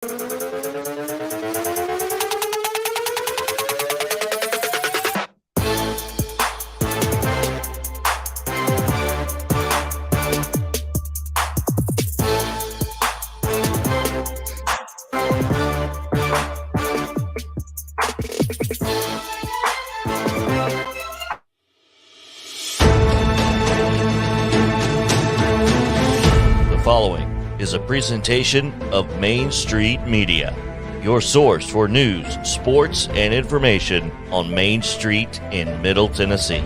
Following is a presentation of Main Street Media, your source for news, sports, and information on Main Street in Middle Tennessee.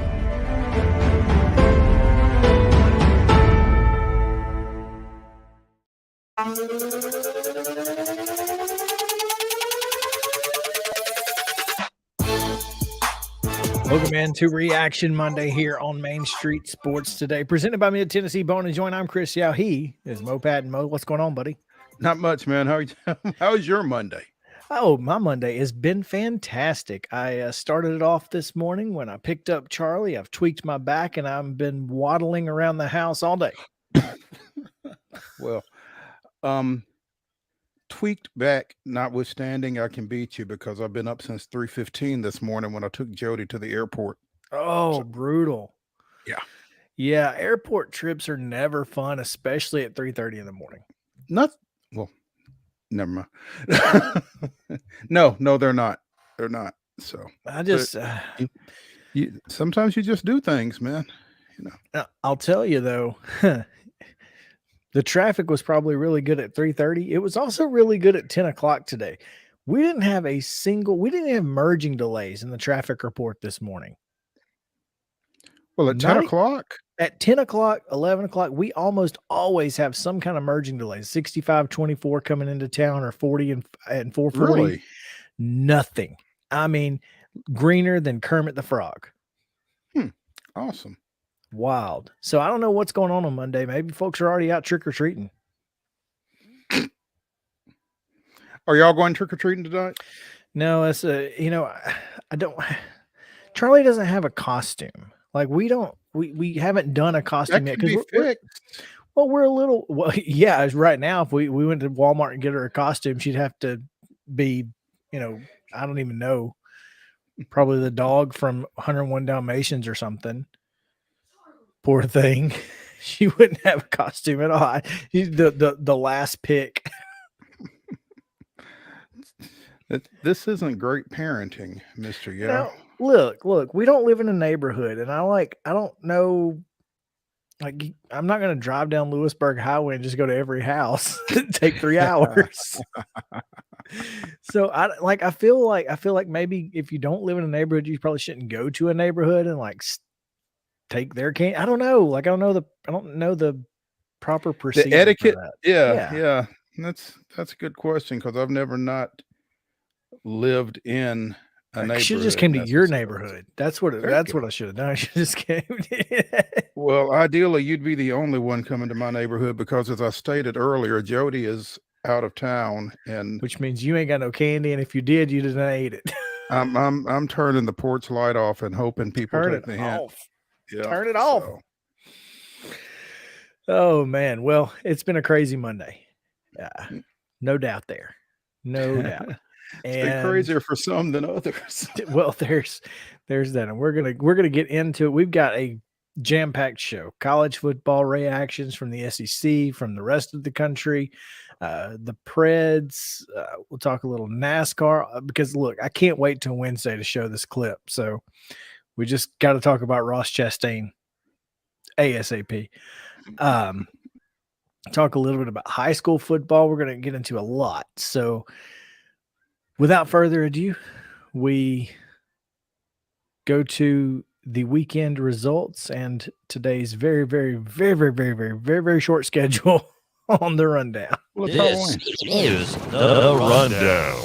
Welcome in to Reaction Monday here on Main Street Sports Today, presented by Mid Tennessee Bone and Joint. I'm Chris Yao. He is Mo Patton. Mo, what's going on, buddy? Not much, man. How's your Monday? Oh, my Monday has been fantastic. I started it off this morning when I picked up Charlie. I've tweaked my back and I've been waddling around the house all day. Well, tweaked back notwithstanding, I can beat you because I've been up since 3:15 this morning when I took Jody to the airport. Oh, brutal. Yeah, airport trips are never fun, especially at 3:30 in the morning. Well, never mind. No, they're not. They're not. So I just sometimes you just do things, man. You know. I'll tell you though, the traffic was probably really good at 3:30. It was also really good at 10 o'clock today. We didn't have merging delays in the traffic report this morning. Well, at 10 o'clock? At 10 o'clock, 11 o'clock, we almost always have some kind of merging delays. 65-24 coming into town or 40 and 440. Really? Nothing. I mean, greener than Kermit the Frog. Awesome. Wild. So I don't know what's going on Monday. Maybe folks are already out trick-or-treating. Are y'all going trick-or-treating tonight? No, it's I don't. Charlie doesn't have a costume. Like we haven't done a costume yet because we're a little. Well, yeah. Right now, if we went to Walmart and get her a costume, she'd have to be, I don't even know, probably the dog from 101 Dalmatians or something. Poor thing. She wouldn't have a costume at all. The last pick. This isn't great parenting, Mr. Yao. Look, we don't live in a neighborhood, and I don't know, I'm not going to drive down Lewisburg Highway and just go to every house. Take 3 hours. So I feel like maybe if you don't live in a neighborhood, you probably shouldn't go to a neighborhood and take their candy. I don't know. I don't know the proper procedure. The etiquette. For that. Yeah. That's a good question because I've never not lived in a neighborhood. I should have just came to your neighborhood. That's what I should have done. I should have just came. Well, ideally, you'd be the only one coming to my neighborhood because, as I stated earlier, Jody is out of town, and which means you ain't got no candy. And if you did, you didn't eat it. I'm turning the porch light off and hoping people take the hint. Yeah, turn it off. Oh man, well, it's been a crazy Monday. No doubt there. No doubt. It's been crazier for some than others. Well, there's that, and we're gonna get into it. We've got a jam-packed show: college football reactions from the SEC, from the rest of the country, the Preds. We'll talk a little NASCAR because look, I can't wait till Wednesday to show this clip. So we just got to talk about Ross Chastain ASAP. Talk a little bit about high school football. We're going to get into a lot. So without further ado, we go to the weekend results and today's very, very, very, very, very, very, very, very short schedule on the rundown. This is the rundown.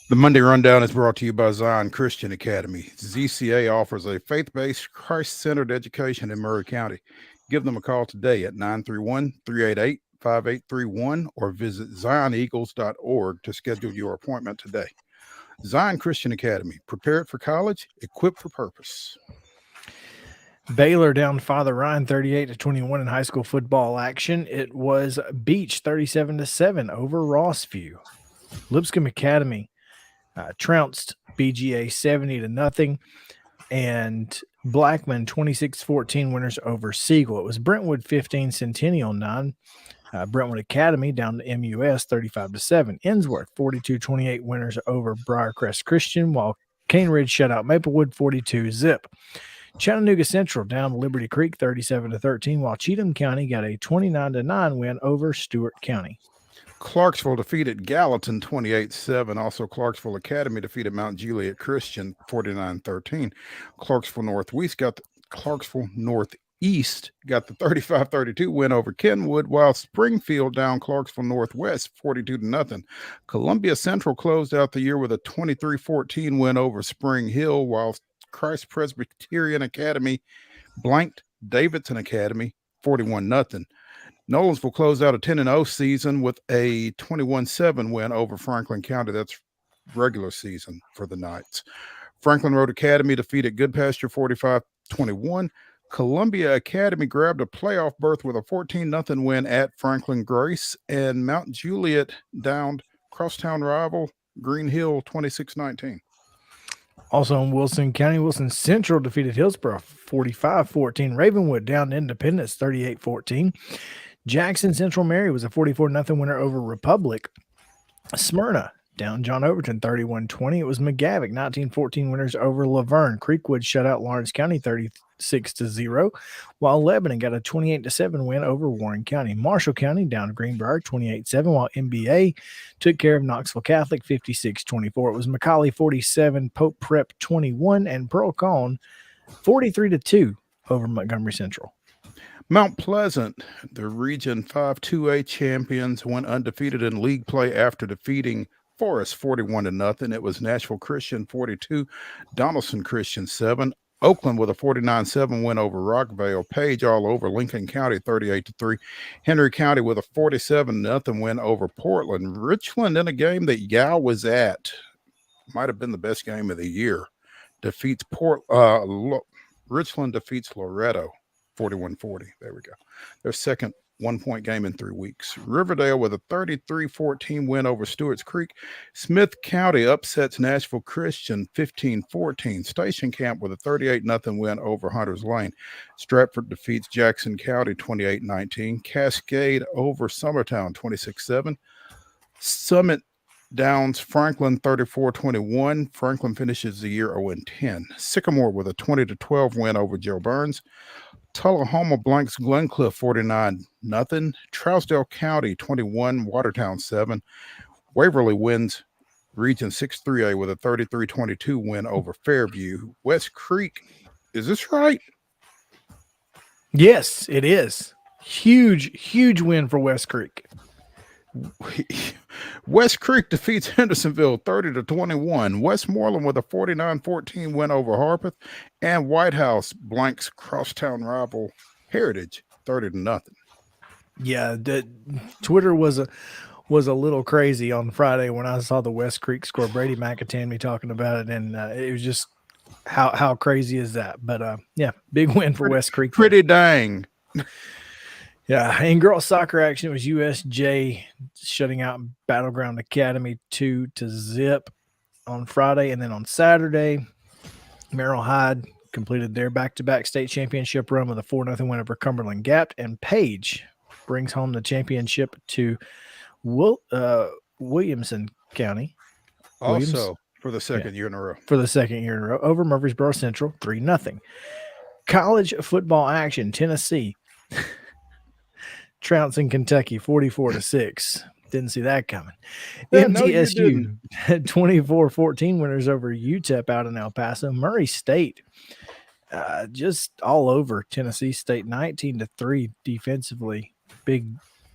The Monday Rundown is brought to you by Zion Christian Academy. ZCA offers a faith-based, Christ-centered education in Murray County. Give them a call today at 931-388-5831 or visit zioneagles.org to schedule your appointment today. Zion Christian Academy, prepared for college, equipped for purpose. Baylor down Father Ryan 38-21 in high school football action. It was Beach 37-7 over Rossview. Lipscomb Academy trounced BGA 70-0, and Blackman 26-14 winners over Siegel. It was Brentwood 15, Centennial 9. Brentwood Academy down to MUS 35-7. Ensworth 42-28 winners over Briarcrest Christian, while Cane Ridge shut out Maplewood 42-zip. Chattanooga Central down to Liberty Creek 37-13, while Cheatham County got a 29-9 win over Stewart County. Clarksville defeated Gallatin 28-7. Also, Clarksville Academy defeated Mount Juliet Christian 49-13. Clarksville Northeast got the 35-32 win over Kenwood, while Springfield down Clarksville Northwest 42-0. Columbia Central closed out the year with a 23-14 win over Spring Hill, while Christ Presbyterian Academy blanked Davidson Academy 41-0. Nolensville closed out a 10-0 season with a 21-7 win over Franklin County. That's regular season for the Knights. Franklin Road Academy defeated Goodpasture 45-21. Columbia Academy grabbed a playoff berth with a 14-0 win at Franklin Grace, and Mount Juliet downed crosstown rival Green Hill 26-19. Also in Wilson County, Wilson Central defeated Hillsborough 45-14. Ravenwood down to Independence 38-14. Jackson Central Mary was a 44-0 winner over Republic. Smyrna down John Overton 31-20. It was McGavick 19-14 winners over Laverne. Creekwood shut out Lawrence County 36-0, while Lebanon got a 28-7 win over Warren County. Marshall County down to Greenbrier 28-7, while MBA took care of Knoxville Catholic 56-24. It was McCallie 47, Pope Prep 21, and Pearl Cone 43-2 over Montgomery Central. Mount Pleasant, the Region 5 2A champions, went undefeated in league play after defeating Forest 41-0. It was Nashville Christian 42, Donaldson Christian 7. Oakland with a 49-7 win over Rockvale. Page all over Lincoln County 38-3. Henry County with a 47-0 win over Portland. Richland, in a game that Yao was at, might have been the best game of the year, defeats Richland defeats Loretto 41-40. There we go. Their second one-point game in 3 weeks. Riverdale with a 33-14 win over Stewart's Creek. Smith County upsets Nashville Christian 15-14. Station Camp with a 38-0 win over Hunters Lane. Stratford defeats Jackson County 28-19. Cascade over Summertown 26-7. Summit downs Franklin 34-21. Franklin finishes the year 0-10. Sycamore with a 20-12 win over Joe Burns. Tullahoma blanks Glencliff 49-0. Trousdale County 21, Watertown 7. Waverly wins Region 6 3A with a 33-22 win over Fairview. West Creek, is this right? Yes, it is. Huge win for West Creek. West Creek defeats Hendersonville 30-21. Westmoreland with a 49-14 win over Harpeth, and White House blanks crosstown rival Heritage 30-0. Yeah, Twitter was a little crazy on Friday when I saw the West Creek score. Brady McAtaney talking about it, and it was just how crazy is that? But yeah, big win for West Creek. Pretty dang. Yeah, in girls soccer action, it was USJ shutting out Battleground Academy 2-0 on Friday. And then on Saturday, Merrill Hyde completed their back-to-back state championship run with a 4-0 win over Cumberland Gap. And Page brings home the championship to Williamson County. Also, for the second year in a row. For the second year in a row, over Murfreesboro Central, 3-0. College football action, Tennessee trouncing Kentucky 44-6. Didn't see that coming. MTSU 24-14 winners over UTEP out in El Paso. Murray State just all over Tennessee State 19-3 defensively. Big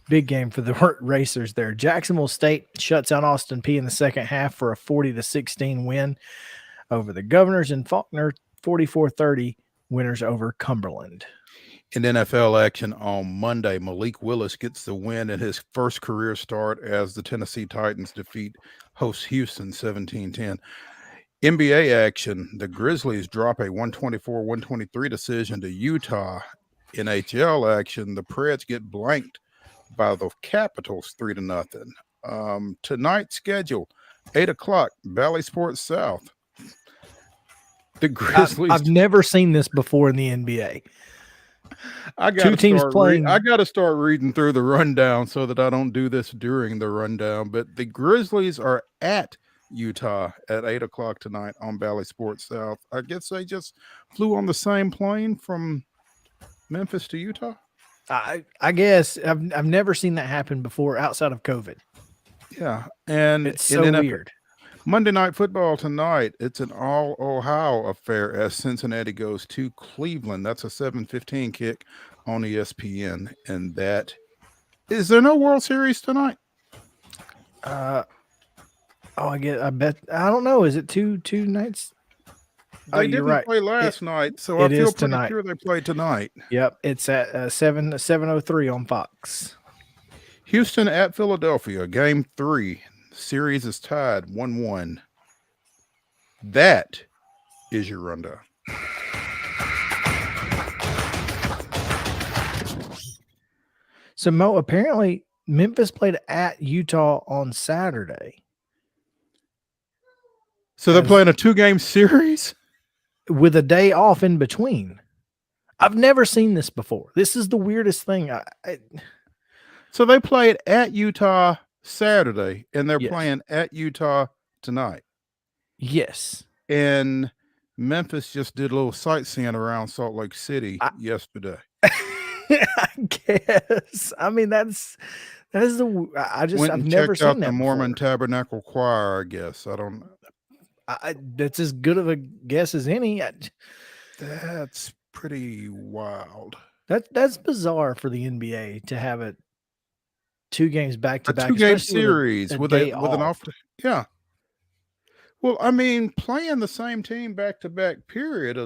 game for the Racers there. Jacksonville State shuts out Austin P in the second half for a 40-16 win over the Governors, and Faulkner 44-30 winners over Cumberland. In NFL action on Monday, Malik Willis gets the win in his first career start as the Tennessee Titans defeat host Houston 17-10. NBA action. The Grizzlies drop a 124-123 decision to Utah. NHL action. The Preds get blanked by the Capitals 3-0. Tonight's schedule, 8 o'clock, Valley Sports South. The Grizzlies. I've never seen this before in the NBA. I got to start reading through the rundown so that I don't do this during the rundown. But the Grizzlies are at Utah at 8 o'clock tonight on Valley Sports South. I guess they just flew on the same plane from Memphis to Utah. I guess I've never seen that happen before outside of COVID. Yeah, and it's so weird. Monday Night Football tonight. It's an all Ohio affair as Cincinnati goes to Cleveland. That's a 7:15 kick on ESPN. And that is there no World Series tonight? I bet I don't know. Is it two nights? They didn't play last night, so I feel pretty sure they play tonight. Yep, it's at 7:03 on Fox. Houston at Philadelphia, game 3. Series is tied 1-1. That is your rundown. So Mo, apparently Memphis played at Utah on Saturday. So they're playing a 2-game series with a day off in between. I've never seen this before. This is the weirdest thing. So they played at Utah Saturday, and they're playing at Utah tonight. Yes. And Memphis just did a little sightseeing around Salt Lake City yesterday. I guess. I mean, I've never seen out that the Mormon before. Tabernacle Choir, I guess. I don't know. That's as good of a guess as any. That's pretty wild. That's bizarre for the NBA to have it 2 games back to back. A 2-game series with an off. Yeah. Well, I mean, playing the same team back to back period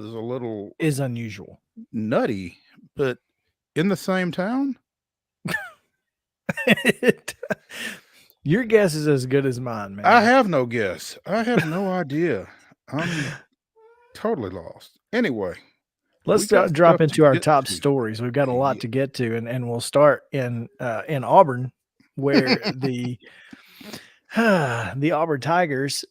is unusual, nutty, but in the same town. Your guess is as good as mine, man. I have no guess. I have no idea. I'm totally lost. Anyway, let's drop into our top stories. We've got a lot to get to, and we'll start in Auburn, where the Auburn Tigers.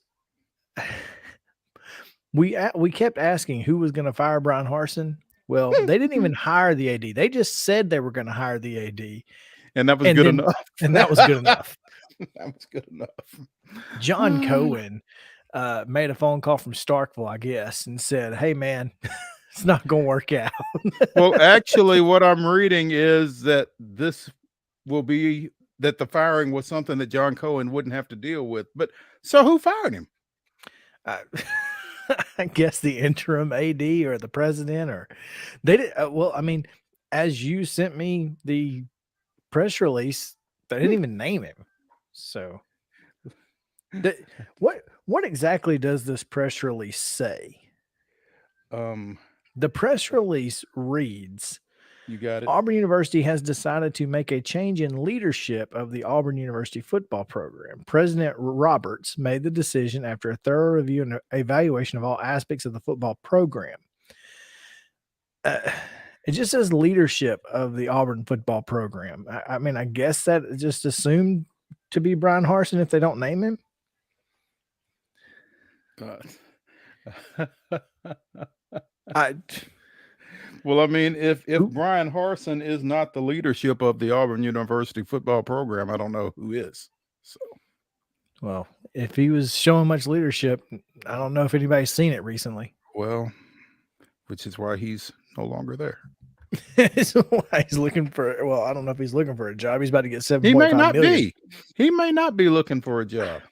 We kept asking who was going to fire Brian Harsin. Well, they didn't even hire the AD. They just said they were going to hire the AD, and that was good enough. And that was good enough. That was good enough. John Cohen made a phone call from Starkville, I guess, and said, "Hey, man, it's not going to work out." Well, actually, what I'm reading is that this will be that the firing was something that John Cohen wouldn't have to deal with. But so who fired him? I guess the interim AD or the president, or they did. Well, I mean, as you sent me the press release, they didn't even name him. So, what exactly does this press release say? The press release reads, you got it. Auburn University has decided to make a change in leadership of the Auburn University football program. President Roberts made the decision after a thorough review and evaluation of all aspects of the football program. It just says leadership of the Auburn football program. I mean, I guess that just assumed to be Brian Harsin if they don't name him. Well, I mean, if Brian Harsin is not the leadership of the Auburn University football program, I don't know who is. So, well, if he was showing much leadership, I don't know if anybody's seen it recently. Well, which is why he's no longer there. That's why he's looking for. Well, I don't know if he's looking for a job. He's about to get $7.5 million. He may not million. be. He may not be looking for a job.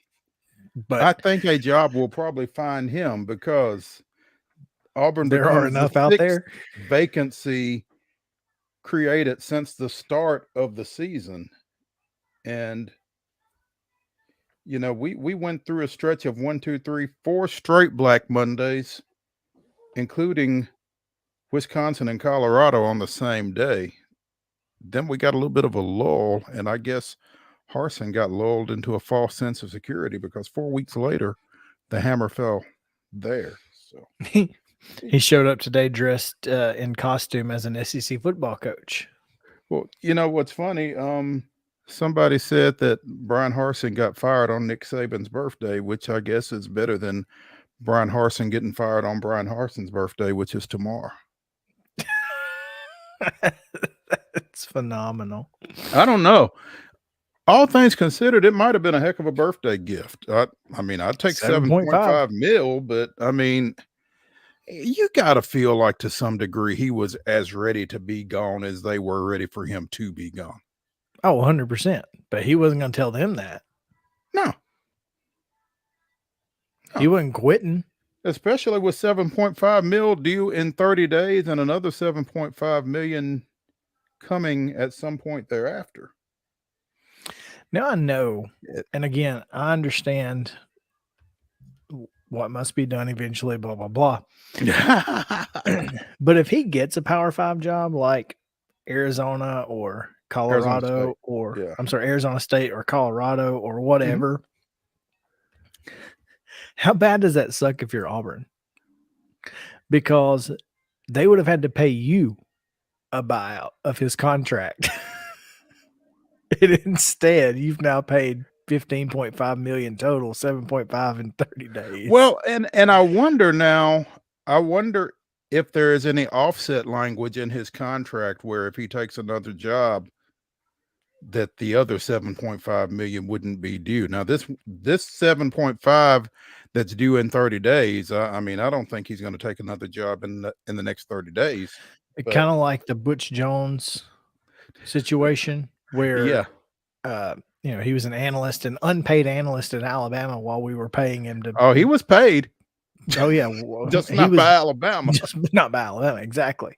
But I think a job will probably find him because Auburn, there are enough out there. Vacancy created since the start of the season. And, you know, we went through a stretch of 4 straight Black Mondays, including Wisconsin and Colorado on the same day. Then we got a little bit of a lull, and I guess Harsin got lulled into a false sense of security because 4 weeks later, the hammer fell there. So he showed up today dressed in costume as an SEC football coach. Well, you know what's funny? Somebody said that Brian Harsin got fired on Nick Saban's birthday, which I guess is better than Brian Harsin getting fired on Brian Harsin's birthday, which is tomorrow. It's phenomenal. I don't know. All things considered, it might have been a heck of a birthday gift. I mean, I'd take 7.5 mil, but I mean, you got to feel like to some degree he was as ready to be gone as they were ready for him to be gone. Oh, 100%. But he wasn't going to tell them that. No. He wasn't quitting. Especially with 7.5 mil due in 30 days and another 7.5 million coming at some point thereafter. Now I know, and again, I understand what must be done eventually, blah, blah, blah. But if he gets a Power 5 job like Arizona or Colorado Arizona State or Colorado or whatever, how bad does that suck if you're Auburn? Because they would have had to pay you a buyout of his contract. And instead, you've now paid $15.5 million total, 7.5 in 30 days. Well, and I wonder if there is any offset language in his contract where if he takes another job, that the other 7.5 million wouldn't be due. Now, this 7.5 that's due in 30 days. I mean, I don't think he's going to take another job in the next 30 days. Kind of like the Butch Jones situation where, he was an analyst, an unpaid analyst in Alabama while we were paying him to. Oh, he was paid. Oh, yeah. Just not by Alabama. Just not by Alabama. Exactly.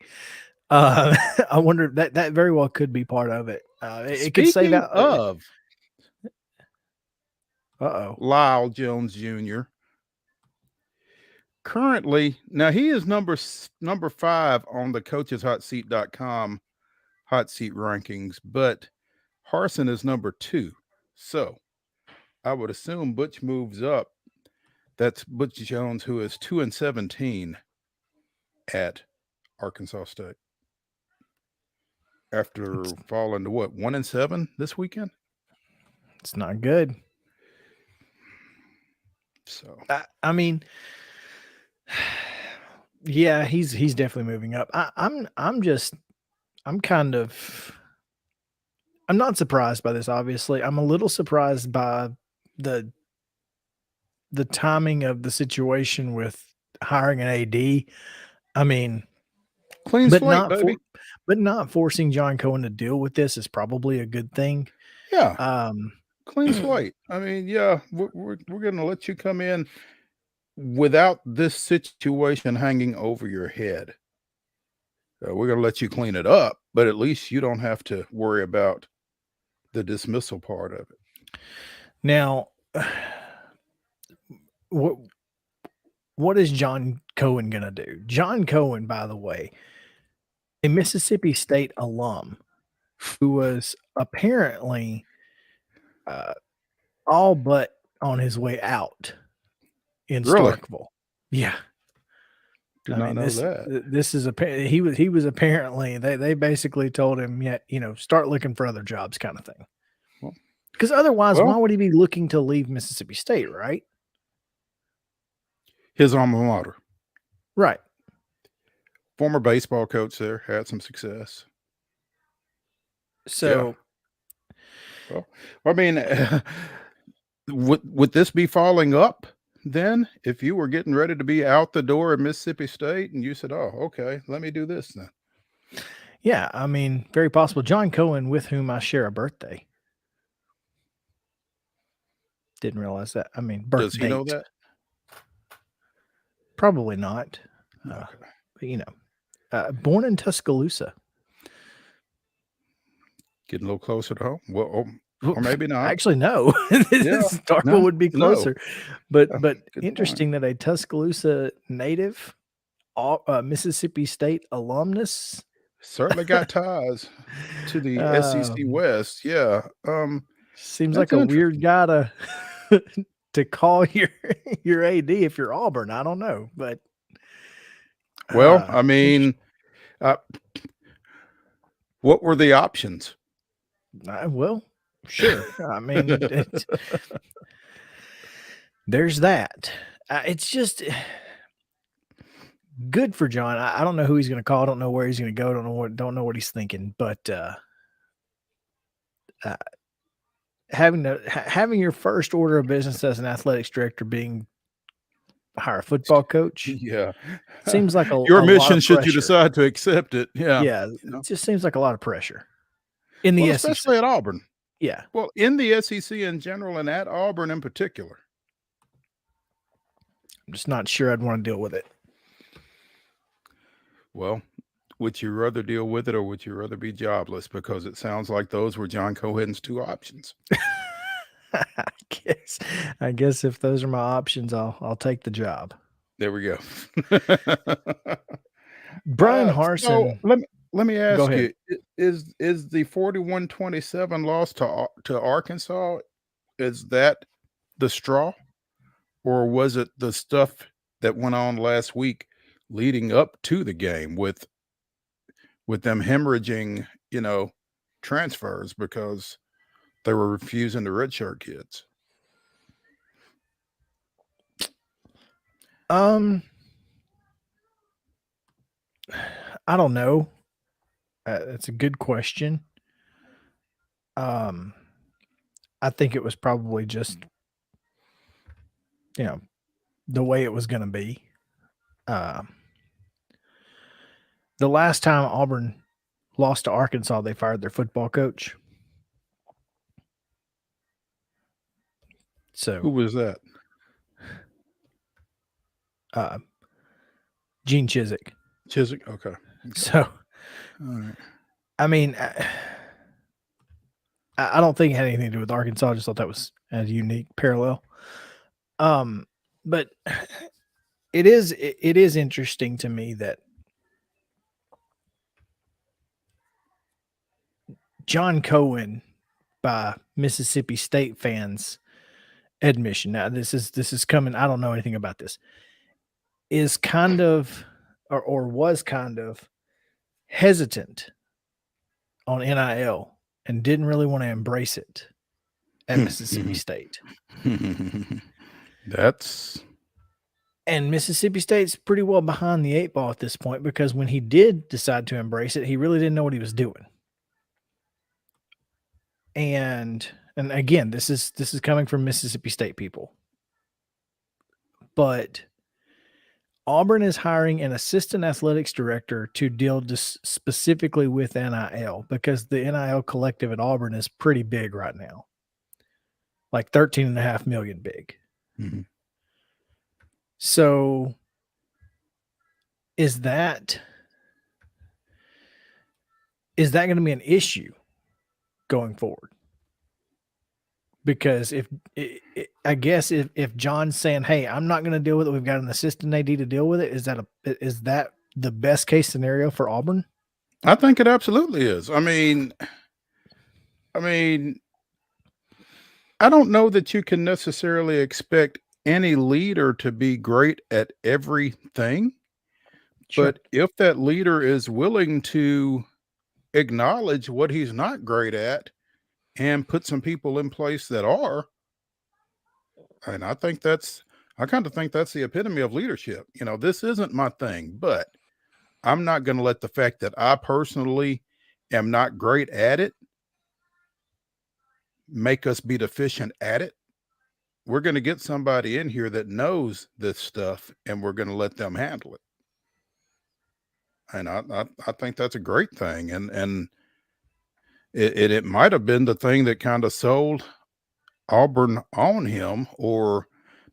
I wonder that very well could be part of it. It could save out of Lyle Jones Jr. Currently, now he is number 5 on the coacheshotseat.com hot seat rankings, but Harsin is number 2. So I would assume Butch moves up. That's Butch Jones, who is 2-17 at Arkansas State. After falling to what, 1-7 this weekend? It's not good. So I mean, yeah, he's definitely moving up. I'm not surprised by this, obviously. I'm a little surprised by the timing of the situation with hiring an AD. I mean, clean slate, baby. But not forcing John Cohen to deal with this is probably a good thing. Yeah. Clean slate. I mean, yeah, we're going to let you come in without this situation hanging over your head. We're going to let you clean it up, but at least you don't have to worry about the dismissal part of it. Now, what is John Cohen going to do? John Cohen, by the way, a Mississippi State alum who was apparently all but on his way out in Starkville. Yeah. Did not know that. This is he was apparently they basically told him, start looking for other jobs kind of thing. Because otherwise, why would he be looking to leave Mississippi State, right? His alma mater. Right. Former baseball coach there, had some success. So, well, I mean, would this be falling up then? If you were getting ready to be out the door at Mississippi State and you said, oh, okay, let me do this then. Yeah, I mean, very possible. John Cohen, with whom I share a birthday. Didn't realize that. I mean, birth Does he know that? Probably not. Okay. But, born in Tuscaloosa. Getting a little closer to home. Well, or maybe not. Actually, no. Starkville would be closer. No. But interesting that a Tuscaloosa native, Mississippi State alumnus, certainly got ties to the SEC West. Yeah. Seems like a weird guy to call your AD if you're Auburn. I don't know, but well, I mean, what were the options? Well, sure. I mean, there's that. It's just good for John. I don't know who he's going to call. I don't know where he's going to go. Don't know what he's thinking. But having your first order of business as an athletics director being hire a football coach, yeah, seems like your mission should you decide to accept it. Yeah, yeah, it just seems like a lot of pressure in the SEC, especially at Auburn. Yeah, well, in the SEC in general, and at Auburn in particular. I'm just not sure I'd want to deal with it. Well, would you rather deal with it or would you rather be jobless? Because it sounds like those were John Cohen's two options. I guess if those are my options, I'll take the job. There we go. Brian Harsin. So let me ask you: is the 41-27 loss to Arkansas, is that the straw, or was it the stuff that went on last week leading up to the game with them hemorrhaging, transfers because they were refusing the redshirt kids? I don't know. That's a good question. I think it was probably just, the way it was going to be. The last time Auburn lost to Arkansas, they fired their football coach. So who was that? Gene Chizik. Chizik, okay. So, all right. I mean, I don't think it had anything to do with Arkansas. I just thought that was a unique parallel. But it is interesting to me that John Cohen, by Mississippi State fans' admission, now this is coming, I don't know anything about this, is kind of or was kind of hesitant on NIL and didn't really want to embrace it at Mississippi State. And Mississippi State's pretty well behind the eight ball at this point, because when he did decide to embrace it, he really didn't know what he was doing. And again, this is coming from Mississippi State people. But Auburn is hiring an assistant athletics director to deal just specifically with NIL, because the NIL collective at Auburn is pretty big right now. Like 13.5 million big. Mm-hmm. So is that going to be an issue going forward? Because I guess if John's saying, hey, I'm not going to deal with it, we've got an assistant AD to deal with it, is that the best case scenario for Auburn? I think it absolutely is. I mean, I don't know that you can necessarily expect any leader to be great at everything. Sure. But if that leader is willing to acknowledge what he's not great at and put some people in place that are, and I kind of think that's the epitome of leadership. This isn't my thing, but I'm not going to let the fact that I personally am not great at it make us be deficient at it. We're going to get somebody in here that knows this stuff, and we're going to let them handle it. And I think that's a great thing. And it might have been the thing that kind of sold Auburn on him, or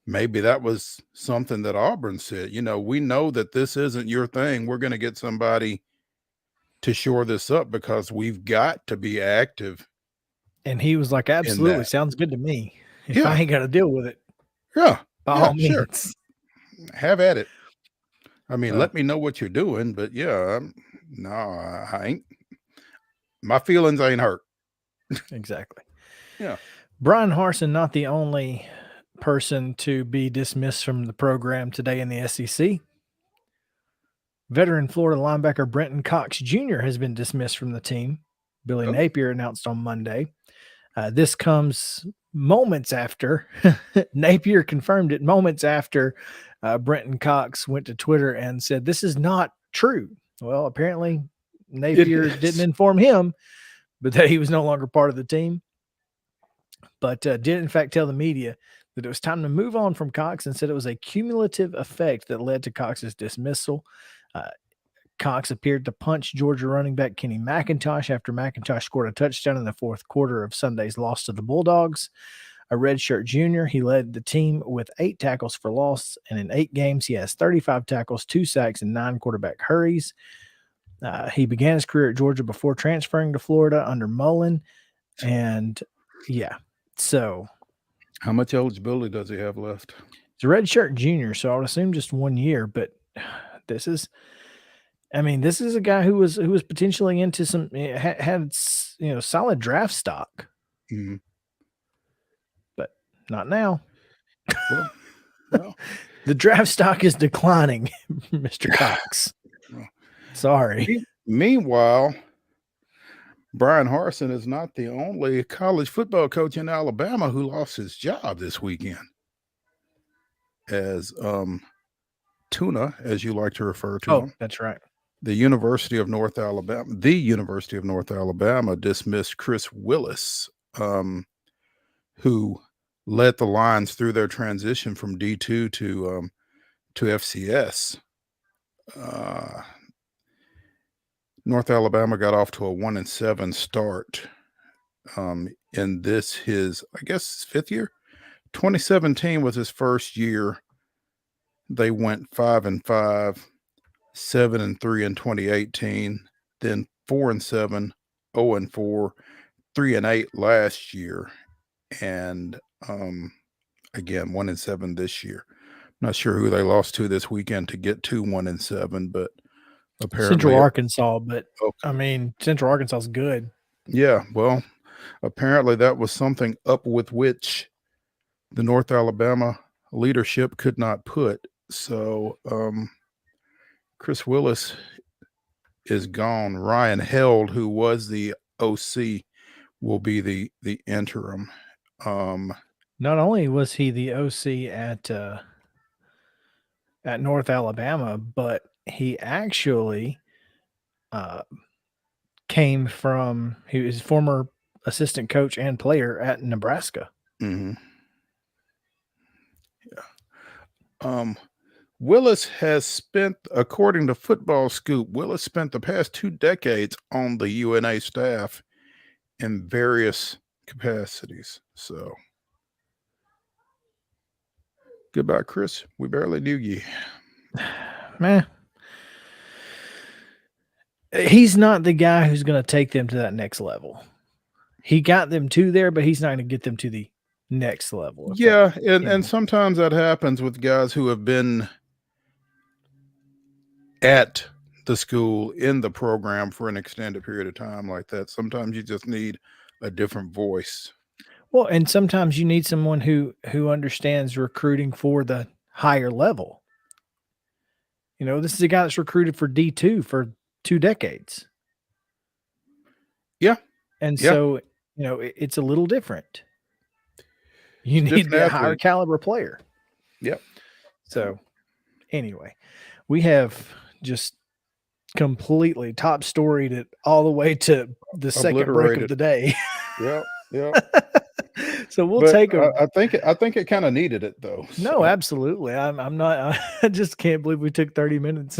maybe that was something that Auburn said, we know that this isn't your thing. We're going to get somebody to shore this up because we've got to be active. And he was like, absolutely, sounds good to me. If I ain't got to deal with it. Yeah. By all means. Sure. Have at it. I mean, let me know what you're doing, but no, I ain't. My feelings ain't hurt. Exactly. Yeah. Brian Harsin, not the only person to be dismissed from the program today in the SEC. Veteran Florida linebacker Brenton Cox Jr. has been dismissed from the team. Billy Napier announced on Monday. This comes moments after Napier confirmed it moments after Brenton Cox went to Twitter and said, this is not true. Well, apparently Napier didn't inform him, but that he was no longer part of the team. But did in fact tell the media that it was time to move on from Cox and said it was a cumulative effect that led to Cox's dismissal. Cox appeared to punch Georgia running back Kenny McIntosh after McIntosh scored a touchdown in the fourth quarter of Sunday's loss to the Bulldogs. A redshirt junior, he led the team with 8 tackles for loss, and in 8 games, he has 35 tackles, 2 sacks, and 9 quarterback hurries. He began his career at Georgia before transferring to Florida under Mullen, and so. How much eligibility does he have left? He's a redshirt junior, so I would assume just 1 year, but this is a guy who was potentially into some had solid draft stock, but not now. Well, the draft stock is declining, Mr. Cox. Sorry. Meanwhile, Brian Harsin is not the only college football coach in Alabama who lost his job this weekend. As Tuna, as you like to refer to him. That's right. The University of North Alabama dismissed Chris Willis, who led the Lions through their transition from D2 to FCS. North Alabama got off to a 1-7 start in this, his 5th year. 2017 was his first year. They went 5-5, 7-3 in 2018, then 4-7, 0-4, 3-8 last year, and again 1-7 this year. Not sure who they lost to this weekend to get to 1-7, but apparently Central Arkansas. But Central Arkansas is good. Yeah, well, apparently that was something up with which the North Alabama leadership could not put. So Chris Willis is gone. Ryan Held, who was the OC, will be the interim. Not only was he the OC at North Alabama, but he actually came from, he was former assistant coach and player at Nebraska. Mm-hmm. Yeah. Willis has spent, according to Football Scoop, Willis spent the past 2 decades on the UNA staff in various capacities. So, goodbye, Chris. We barely knew you. Man, he's not the guy who's going to take them to that next level. He got them to there, but he's not going to get them to the next level. Yeah, and sometimes that happens with guys who have been at the school, in the program for an extended period of time like that. Sometimes you just need a different voice. Well, and sometimes you need someone who understands recruiting for the higher level. This is a guy that's recruited for D2 for 2 decades. Yeah. And so, it's a little different. You need a higher caliber player. Yep. So anyway, we have just completely top storied it all the way to the second break of the day. Yep. So we'll take a. I think it kind of needed it though. No, absolutely. I'm not. I just can't believe we took 30 minutes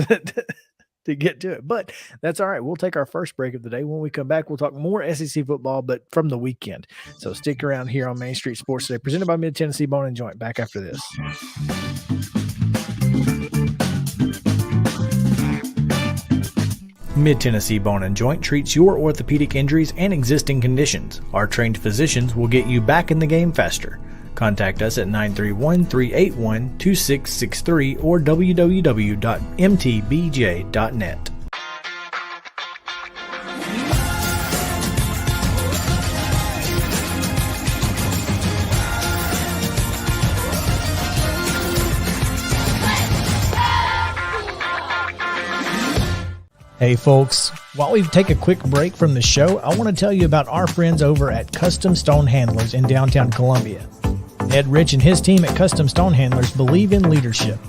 to get to it, but that's all right. We'll take our first break of the day. When we come back, we'll talk more SEC football, but from the weekend. So stick around here on Main Street Sports Today, presented by Mid Tennessee Bone and Joint. Back after this. Mid Tennessee Bone and Joint treats your orthopedic injuries and existing conditions. Our trained physicians will get you back in the game faster. Contact us at 931-381-2663 or www.mtbj.net. Hey folks, while we take a quick break from the show, I want to tell you about our friends over at Custom Stone Handlers in downtown Columbia. Ed Rich and his team at Custom Stone Handlers believe in leadership.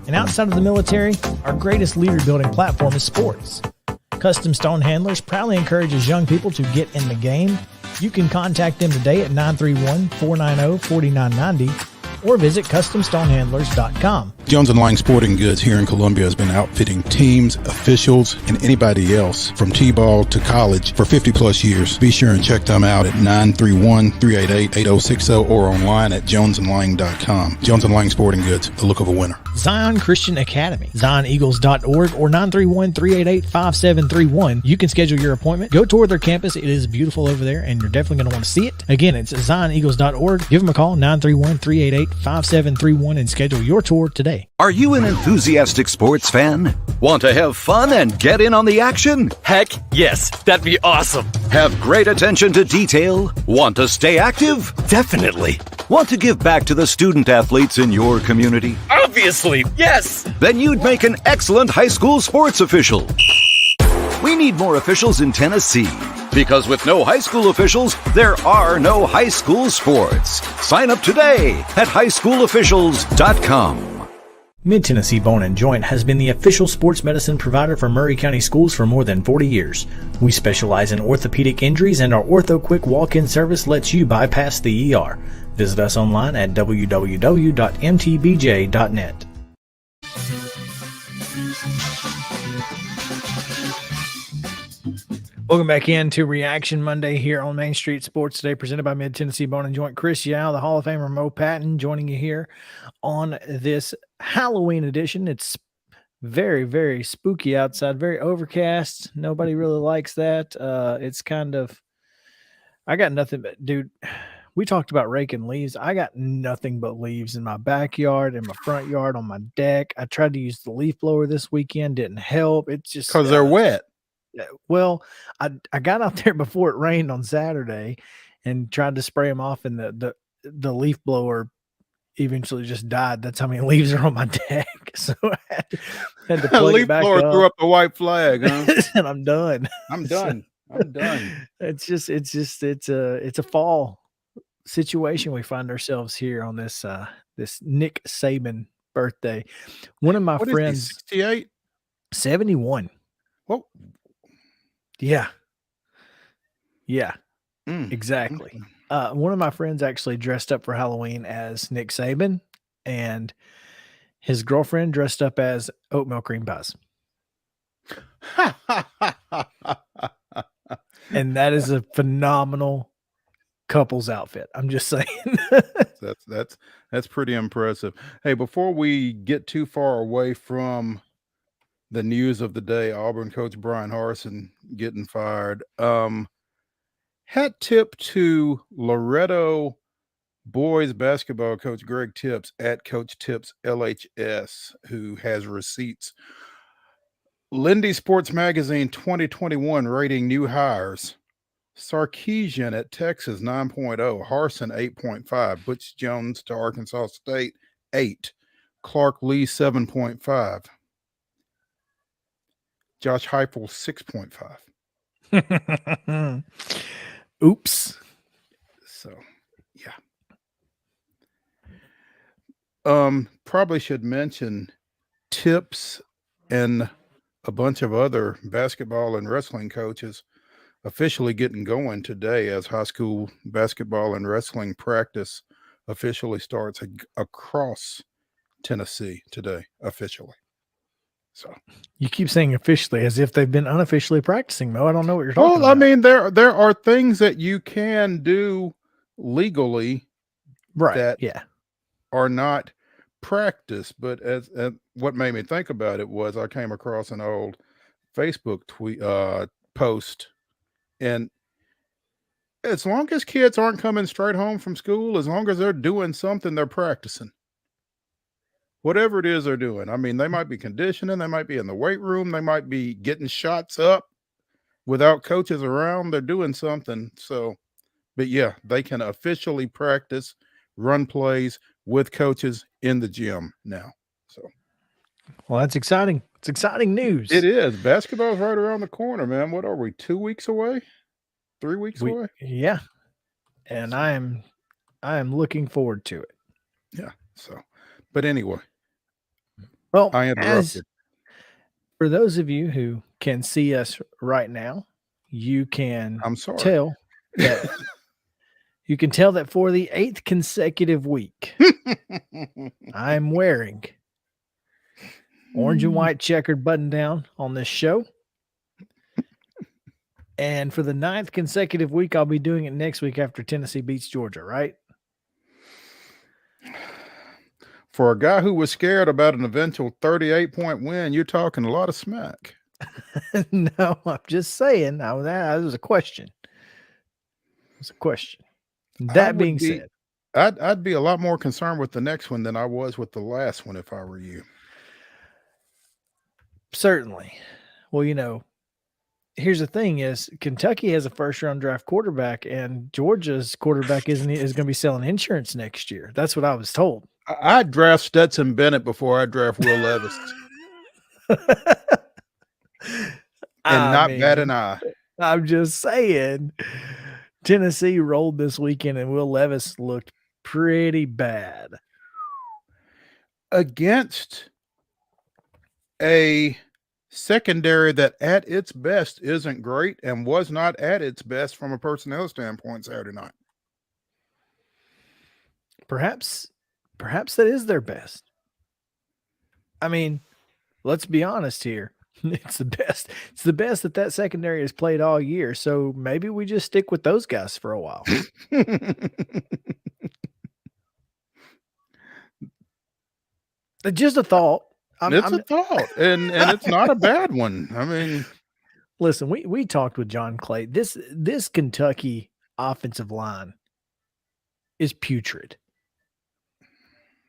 And outside of the military, our greatest leader building platform is sports. Custom Stone Handlers proudly encourages young people to get in the game. You can contact them today at 931-490-4990 or visit CustomStonehandlers.com. Jones & Lang Sporting Goods here in Columbia has been outfitting teams, officials, and anybody else from T-ball to college for 50-plus years. Be sure and check them out at 931-388-8060 or online at jonesandlang.com. Jones & Lang Sporting Goods, the look of a winner. Zion Christian Academy, ZionEagles.org or 931-388-5731. You can schedule your appointment. Go tour their campus. It is beautiful over there, and you're definitely going to want to see it. Again, it's ZionEagles.org. Give them a call, 931-388-5731, and schedule your tour today. Are you an enthusiastic sports fan? Want to have fun and get in on the action? Heck, yes, that'd be awesome. Have great attention to detail? Want to stay active? Definitely. Want to give back to the student athletes in your community? Obviously, yes. Then you'd make an excellent high school sports official. We need more officials in Tennessee. Because with no high school officials, there are no high school sports. Sign up today at highschoolofficials.com. Mid-Tennessee Bone & Joint has been the official sports medicine provider for Maury County Schools for more than 40 years. We specialize in orthopedic injuries, and our Ortho Quick walk-in service lets you bypass the ER. Visit us online at www.mtbj.net. Welcome back into Reaction Monday here on Main Street Sports Today, presented by Mid-Tennessee Bone & Joint. Chris Yao, the Hall of Famer Mo Patton, joining you here on this Halloween edition. It's very, very spooky outside, very overcast. Nobody really likes that. It's kind of, I got nothing but, dude, we talked about raking leaves. I got nothing but leaves in my backyard, in my front yard, on my deck. I tried to use the leaf blower this weekend. Didn't help. It's just because they're wet. Well, I got out there before it rained on Saturday and tried to spray them off, and the leaf blower eventually just died. That's how many leaves are on my deck. So I had to plug it back up. Leaf blower threw up the white flag, huh? And I'm done. I'm done. I'm done. It's a fall situation we find ourselves here on this this Nick Saban birthday. One of my friends, 68, 71. Well, yeah, exactly. One of my friends actually dressed up for Halloween as Nick Saban, and his girlfriend dressed up as oatmeal cream pies. And that is a phenomenal couple's outfit. I'm just saying. That's pretty impressive. Hey, before we get too far away from the news of the day, Auburn coach Brian Harsin getting fired. Hat tip to Loretto boys basketball coach Greg Tips at Coach Tips LHS, who has receipts. Lindy Sports Magazine 2021 rating new hires. Sarkeesian at Texas 9.0, Harsin 8.5, Butch Jones to Arkansas State 8, Clark Lee 7.5. Josh Heupel 6.5. Oops. So, yeah. Probably should mention Tips and a bunch of other basketball and wrestling coaches officially getting going today as high school basketball and wrestling practice officially starts across Tennessee today, officially. So you keep saying officially as if they've been unofficially practicing, Mo. I don't know what you're talking about. Well, I mean, there are things that you can do legally, right? That yeah, are not practice. But as what made me think about it was I came across an old Facebook post, and as long as kids aren't coming straight home from school, as long as they're doing something, they're practicing. Whatever it is they're doing. I mean, they might be conditioning, they might be in the weight room, they might be getting shots up without coaches around. They're doing something. So, but yeah, they can officially practice, run plays with coaches in the gym now. So, well, that's exciting. It's exciting news. It is. Basketball's right around the corner, man. What are we, 2 weeks away? 3 weeks away? Yeah. And I am looking forward to it. Yeah. So, but anyway. Well, I interrupted. For those of you who can see us right now, you can I'm sorry. tell that you can tell that for the 8th consecutive week, I'm wearing orange and white checkered button down on this show. And for the 9th consecutive week, I'll be doing it next week after Tennessee beats Georgia, right? For a guy who was scared about an eventual 38-point win, you're talking a lot of smack. No, I'm just saying. That was a question. It's a question. That being said, I'd be a lot more concerned with the next one than I was with the last one if I were you. Certainly. Well, here's the thing: is Kentucky has a first-round draft quarterback, and Georgia's quarterback is going to be selling insurance next year. That's what I was told. I'd draft Stetson Bennett before I draft Will Levis. Bat an eye. I'm just saying, Tennessee rolled this weekend, and Will Levis looked pretty bad against a secondary that at its best isn't great and was not at its best from a personnel standpoint Saturday night. Perhaps that is their best. I mean, let's be honest here. It's the best. It's the best that secondary has played all year. So maybe we just stick with those guys for a while. Just a thought. It's a thought, and it's not a bad one. I mean, listen, we talked with John Clay. This Kentucky offensive line is putrid,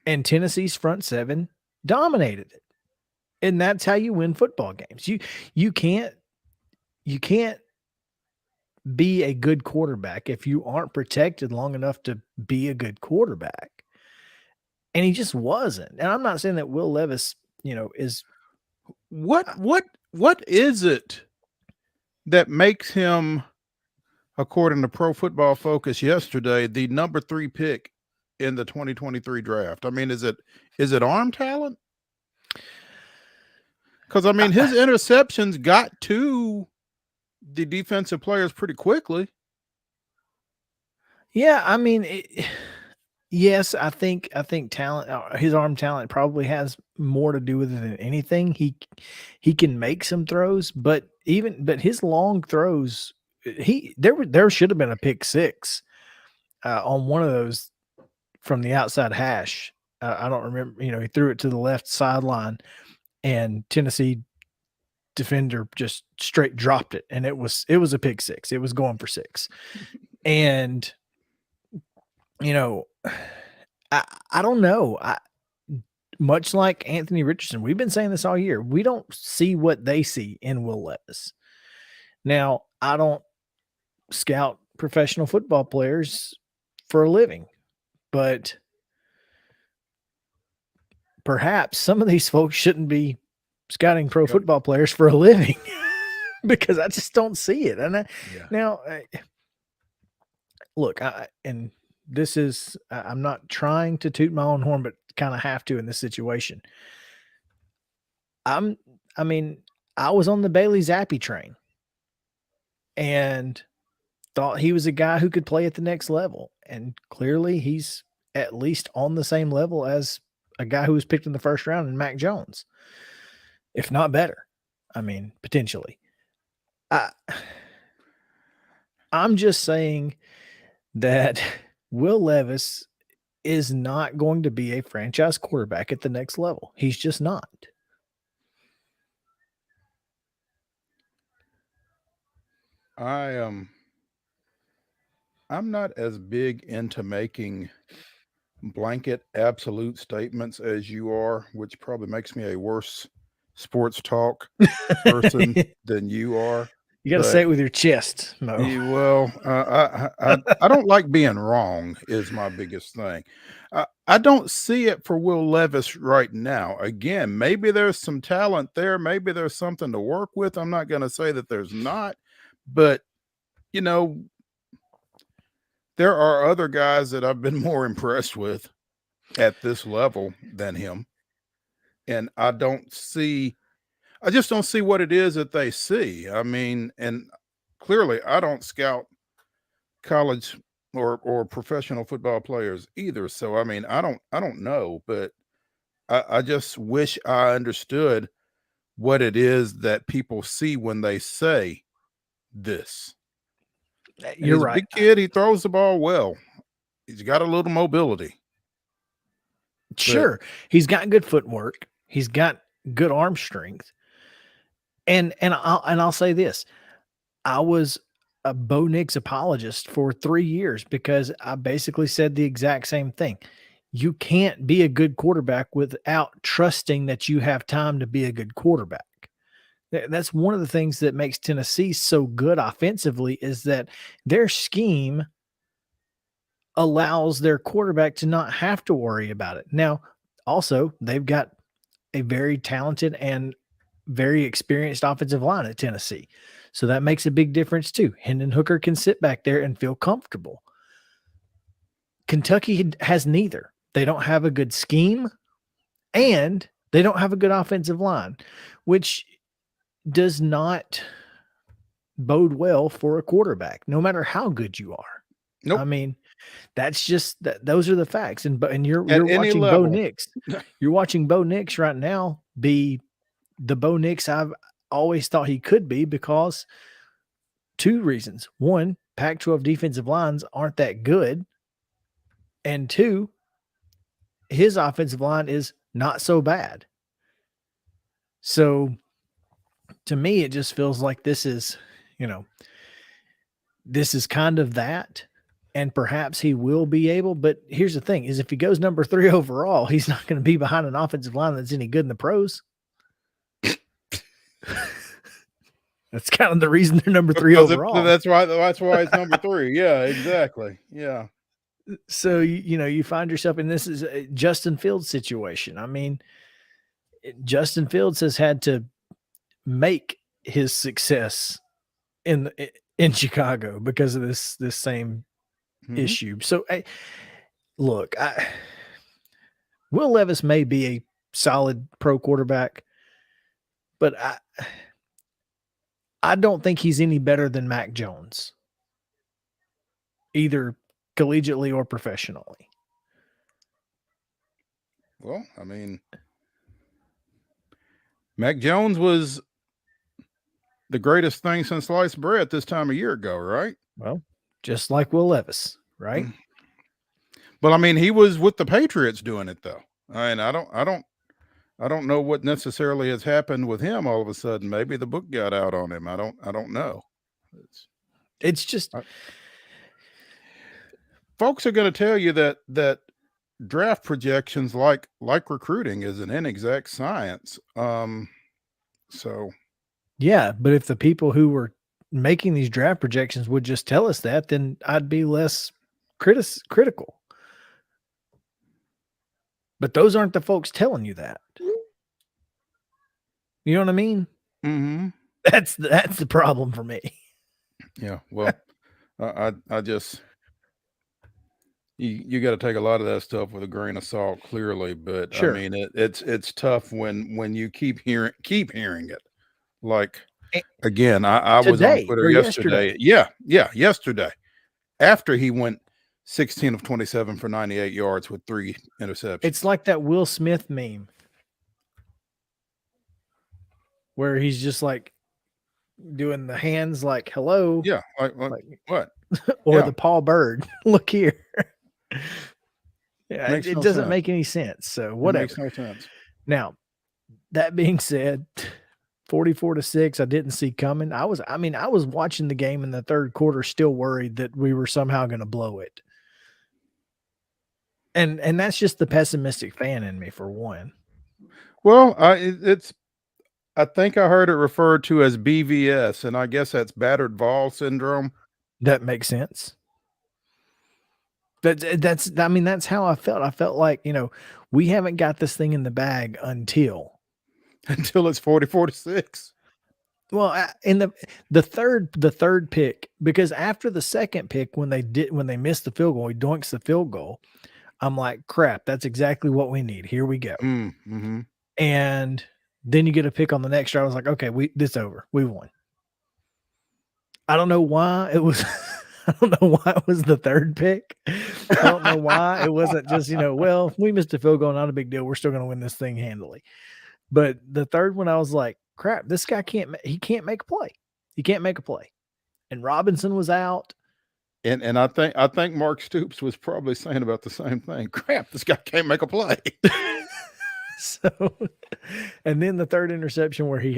and Tennessee's front seven dominated it, and that's how you win football games. You can't be a good quarterback if you aren't protected long enough to be a good quarterback. And he just wasn't. And I'm not saying that Will Levis, is what is it that makes him, according to Pro Football Focus yesterday, the number 3 pick in the 2023 draft? I mean, is it arm talent? Because I mean, his interceptions got to the defensive players pretty quickly. Yeah, I mean, yes, I think talent, his arm talent probably has more to do with it than anything. He can make some throws, but his long throws, there should have been a pick 6 on one of those from the outside hash. I don't remember, he threw it to the left sideline and Tennessee defender just straight dropped it. And it was a pick 6. It was going for 6. And, I don't know. Much like Anthony Richardson, we've been saying this all year. We don't see what they see in Will Levis. Now, I don't scout professional football players for a living, but perhaps some of these folks shouldn't be scouting pro football players for a living because I just don't see it. And now, look, I'm not trying to toot my own horn, but kind of have to in this situation. I was on the Bailey Zappi train and thought he was a guy who could play at the next level. And clearly he's at least on the same level as a guy who was picked in the first round in Mac Jones, if not better. I mean, potentially. I'm just saying that Will Levis is not going to be a franchise quarterback at the next level. He's just not. I'm not as big into making blanket absolute statements as you are, which probably makes me a worse sports talk person than you are. You got to say it with your chest, Mo. Well, I don't like being wrong is my biggest thing. I don't see it for Will Levis right now. Again, maybe there's some talent there. Maybe there's something to work with. I'm not going to say that there's not, but you know, there are other guys that I've been more impressed with at this level than him. And I just don't see what it is that they see. I mean, and clearly I don't scout college or professional football players either. So, I mean, I don't know, but I just wish I understood what it is that people see when they say this. You're right. A big kid. He throws the ball well. He's got a little mobility. Sure. He's got good footwork. He's got good arm strength. And I'll say this. I was a Bo Nix apologist for 3 years because I basically said the exact same thing. You can't be a good quarterback without trusting that you have time to be a good quarterback. That's one of the things that makes Tennessee so good offensively is that their scheme allows their quarterback to not have to worry about it. Now, also, they've got a very talented and very experienced offensive line at Tennessee. So that makes a big difference too. Hendon Hooker can sit back there and feel comfortable. Kentucky has neither. They don't have a good scheme and they don't have a good offensive line, which does not bode well for a quarterback, no matter how good you are. Nope. I mean, that's just that. Those are the facts. And you're watching Bo Nix. You're watching Bo Nix right now be the Bo Nix I've always thought he could be because 2 reasons. 1, Pac-12 defensive lines aren't that good. And 2, his offensive line is not so bad. So to me, it just feels like this is kind of that. And perhaps he will be able, but here's the thing is if he goes number 3 overall, he's not going to be behind an offensive line that's any good in the pros. That's kind of the reason they're number 3 overall. That's why it's number 3. Yeah, exactly. Yeah. So, you find yourself in this is a Justin Fields situation. I mean, Justin Fields has had to make his success in Chicago because of this same issue. So, look, Will Levis may be a solid pro quarterback, but I don't think he's any better than Mac Jones, either collegiately or professionally. Well, I mean, Mac Jones was the greatest thing since sliced bread this time of year ago, right? Well, just like Will Levis, right? But I mean, he was with the Patriots doing it though. I mean, I don't know what necessarily has happened with him all of a sudden. Maybe the book got out on him. I don't know. It's just folks are going to tell you that draft projections like recruiting is an inexact science. So yeah, but if the people who were making these draft projections would just tell us that, then I'd be less critical. But those aren't the folks telling you that. You know what I mean? Mm-hmm. That's the problem for me. Yeah. Well, I just you got to take a lot of that stuff with a grain of salt, clearly. But sure. I mean, it's tough when you keep hearing it. Like again, I was on Twitter yesterday. Yeah, yesterday. After he went 16 of 27 for 98 yards with 3 interceptions. It's like that Will Smith meme where he's just like doing the hands like hello. Yeah, like what? Or the Paul Bird. Look here. Yeah, it doesn't make any sense. So whatever. It makes no sense. Now, that being said, 44-6, I didn't see coming. I was watching the game in the third quarter, still worried that we were somehow going to blow it. And that's just the pessimistic fan in me for one. Well, it's I think I heard it referred to as BVS, and I guess that's battered Vol syndrome. That makes sense. I mean, that's how I felt. I felt like, we haven't got this thing in the bag until it's 40-46. Well, in the third pick, because after the second pick, when they missed the field goal, he doinks the field goal. I'm like, crap, that's exactly what we need. Here we go. Mm-hmm. And then you get a pick on the next drive. I was like, okay, this over. We won. I don't know why it was. I don't know why it was the third pick. I don't know why it wasn't just, well, we missed a field goal, not a big deal. We're still going to win this thing handily. But the third one, I was like, crap, this guy can't make a play. He can't make a play. And Robinson was out. And I think Mark Stoops was probably saying about the same thing. Crap, this guy can't make a play. So, and then the third interception where he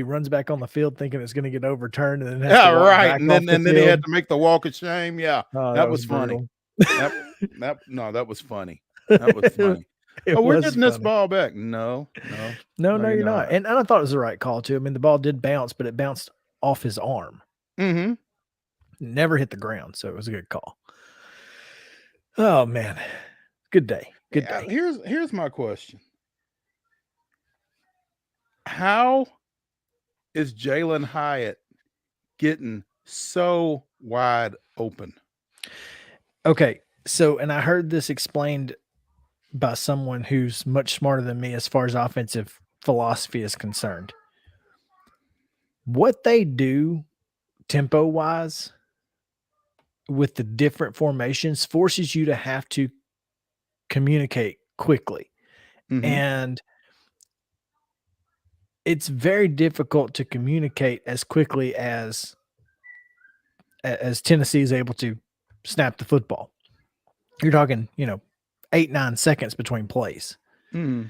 runs back on the field thinking it's going to get overturned, and then and then he had to make the walk of shame. Yeah, that was funny. that was funny. That was funny. We're getting this ball back. No, you're not. And I thought it was the right call too. I mean, the ball did bounce, but it bounced off his arm. Mm-hmm. Never hit the ground, so it was a good call. Oh man, good day. Good day. Here's my question. How is Jalen Hyatt getting so wide open? Okay, so, and I heard this explained by someone who's much smarter than me as far as offensive philosophy is concerned. What they do tempo-wise with the different formations forces you to have to communicate quickly. Mm-hmm. And it's very difficult to communicate as quickly as Tennessee is able to snap the football. You're talking, 8-9 seconds between plays. Mm-hmm.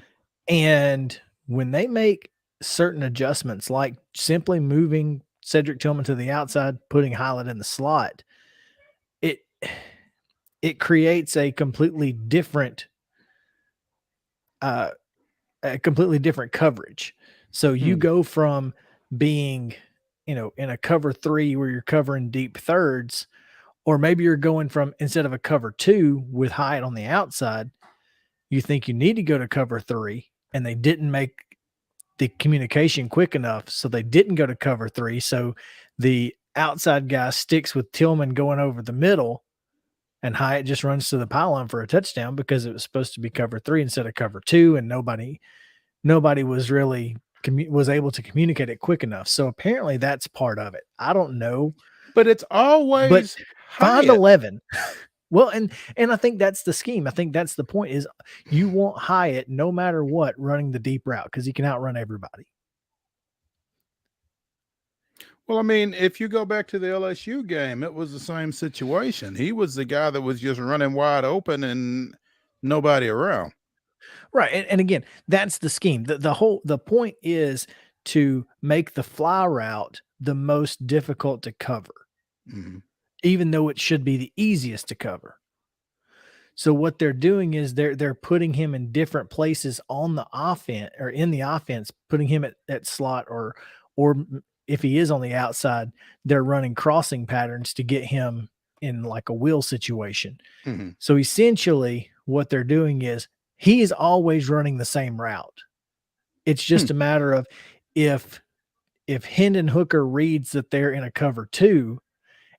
And when they make certain adjustments, like simply moving Cedric Tillman to the outside, putting Hylett in the slot, it creates a completely different coverage. So you go from being, in a cover 3 where you're covering deep thirds, or maybe you're going from, instead of a cover 2 with Hyatt on the outside, you think you need to go to cover 3, and they didn't make the communication quick enough. So they didn't go to cover 3. So the outside guy sticks with Tillman going over the middle, and Hyatt just runs to the pylon for a touchdown because it was supposed to be cover 3 instead of cover 2. And nobody was really was able to communicate it quick enough. So apparently that's part of it. I don't know, but it's always 5'11". Well, and I think that's the scheme. I think that's the point, is you want Hyatt no matter what running the deep route because he can outrun everybody. Well, I mean, if you go back to the LSU game, it was the same situation. He was the guy that was just running wide open and nobody around. Right. And again, that's the scheme. The point is to make the fly route the most difficult to cover, even though it should be the easiest to cover. So what they're doing is they're putting him in different places on the offense, or in the offense, putting him at slot, or if he is on the outside, they're running crossing patterns to get him in like a wheel situation. Mm-hmm. So essentially what they're doing is he is always running the same route. It's just a matter of if Hendon Hooker reads that they're in a cover 2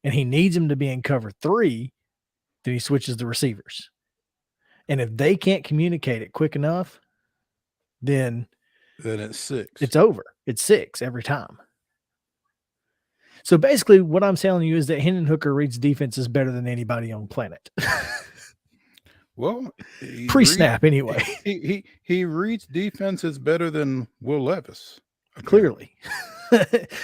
and he needs him to be in cover 3, then he switches the receivers. And if they can't communicate it quick enough, then it's 6. It's over. It's 6 every time. So basically what I'm telling you is that Hendon Hooker reads defenses better than anybody on the planet. Well, pre-snap anyway. He reads defenses better than Will Levis. Clearly.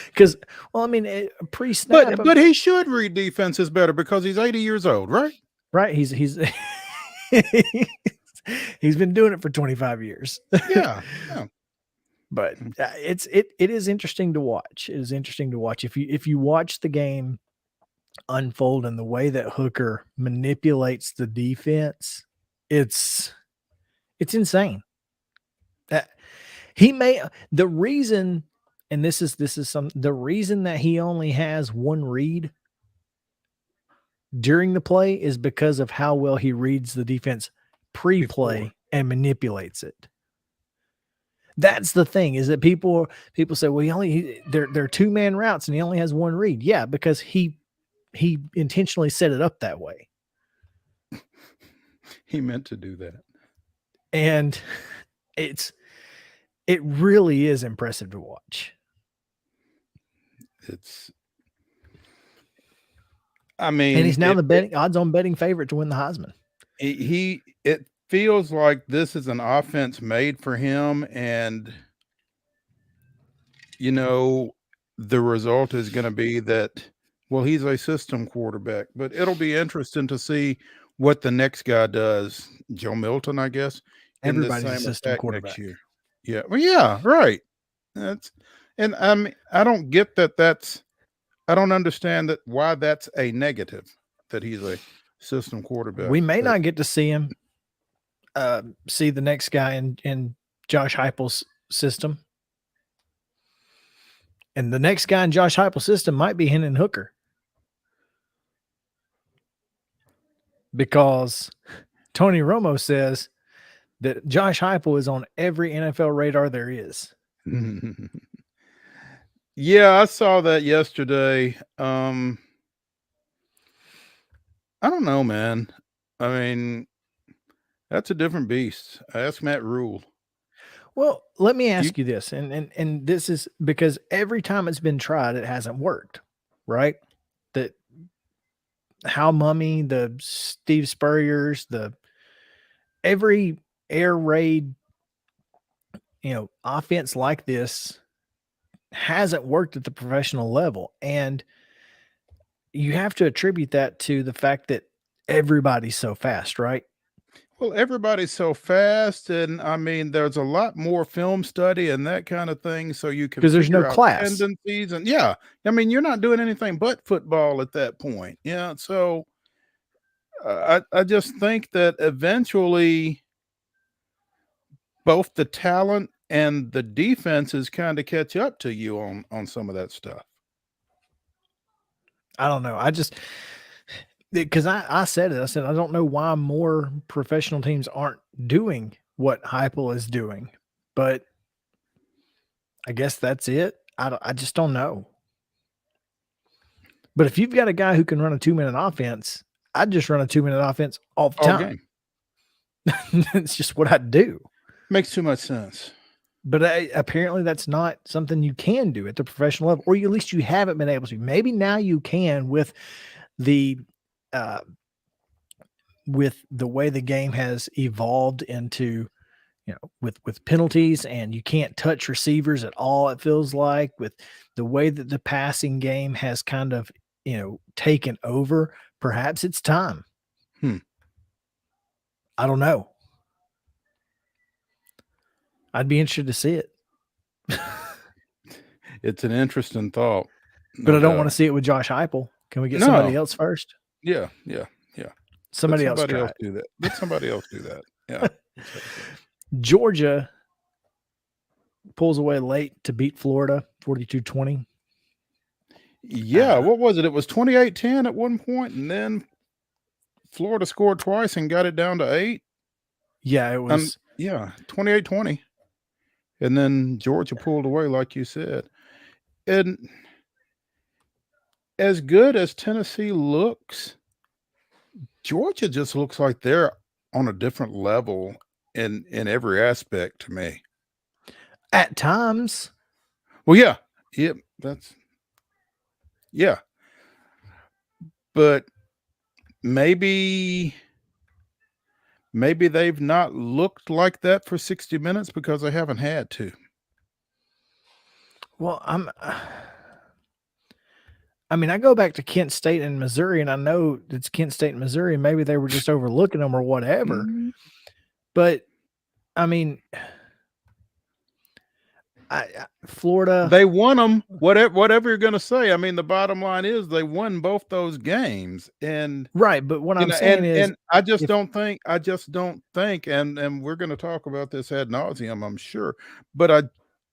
Because, well, I mean, pre-snap. But he should read defenses better because he's 80 years old, right? Right. He's he's been doing it for 25 years. Yeah. But it is interesting to watch. It is interesting to watch. If you watch the game unfold and the way that Hooker manipulates the defense, it's insane. He may the reason, and this is the reason that he only has one read during the play is because of how well he reads the defense pre-play and manipulates it. That's the thing, is that people say, well, they're 2-man routes and he only has one read. Yeah, because he intentionally set it up that way. He meant to do that. And it really is impressive to watch. And he's now the odds-on betting favorite to win the Heisman. It feels like this is an offense made for him, and the result is going to be that, well, he's a system quarterback, but it'll be interesting to see what the next guy does. Joe Milton, I guess. Everybody's a system quarterback next year. Yeah. Well, yeah, right. I don't get that. I don't understand why that's a negative, that he's a system quarterback. We may not get to see him see the next guy in Josh Heupel's system. And the next guy in Josh Heupel's system might be Hendon Hooker. Because Tony Romo says that Josh Heupel is on every NFL radar there is. Yeah, I saw that yesterday. I don't know, man. I mean, that's a different beast. Ask Matt Rule. Well, let me ask you this, and this is because every time it's been tried, it hasn't worked, right? That Hal Mummy, the Steve Spurriers, every air raid, offense like this hasn't worked at the professional level. And you have to attribute that to the fact that everybody's so fast, right? Well, everybody's so fast, and I mean, there's a lot more film study and that kind of thing, so you can, because there's no class tendencies, and yeah, I mean, you're not doing anything but football at that point. Yeah, so I just think that eventually both the talent and the defenses kind of catch up to you on some of that stuff. I don't know. Because I said it. I said, I don't know why more professional teams aren't doing what Heupel is doing, but I guess that's it. I just don't know. But if you've got a guy who can run a 2-minute offense, I'd just run a 2-minute offense all the time. It's just what I do. Makes too much sense. But apparently that's not something you can do at the professional level, or at least you haven't been able to. Maybe now you can with the way the game has evolved into, with penalties, and you can't touch receivers at all. It feels like, with the way that the passing game has kind of, taken over, perhaps it's time. I don't know. I'd be interested to see it. It's an interesting thought. But I don't want to see it with Josh Heupel. Can we get somebody else first? Yeah. Somebody else do that. Let somebody else do that. Yeah. Georgia pulls away late to beat Florida 42-20. Yeah, what was it? It was 28-10 at one point, and then Florida scored twice and got it down to 8. Yeah, it was 28-20. And then Georgia pulled away, like you said. And as good as Tennessee looks, Georgia just looks like they're on a different level in every aspect to me. At times. Well, yeah. But maybe they've not looked like that for 60 minutes because they haven't had to. Well, I go back to Kent State and Missouri, and I know it's Kent State and Missouri, and maybe they were just overlooking them or whatever. Mm-hmm. But, I Florida, they won them. Whatever you're going to say. I mean, the bottom line is they won both those games, and right. But what I'm saying is, and I just don't think, and we're going to talk about this ad nauseum, I'm sure, but I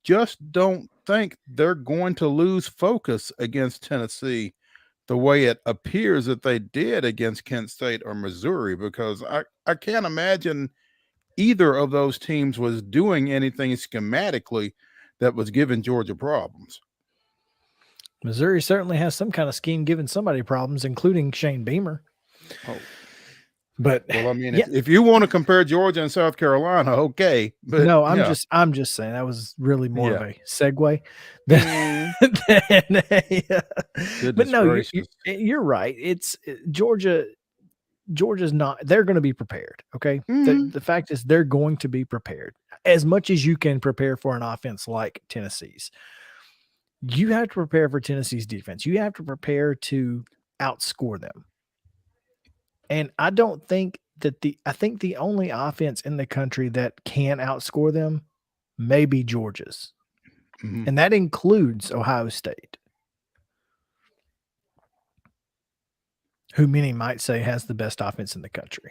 just don't think they're going to lose focus against Tennessee the way it appears that they did against Kent State or Missouri, because I can't imagine either of those teams was doing anything schematically that was giving Georgia problems. Missouri certainly has some kind of scheme giving somebody problems, including Shane Beamer. Oh. But well, I mean, if you want to compare Georgia and South Carolina, okay. But no, I'm just saying that was really more of a segue than but no, you're right. It's Georgia. Georgia's not, they're going to be prepared. Okay. The fact is they're going to be prepared as much as you can prepare for an offense like Tennessee's. You have to prepare for Tennessee's defense. You have to prepare to outscore them. And I don't think that I think the only offense in the country that can outscore them may be Georgia's. And that includes Ohio State, who many might say has the best offense in the country.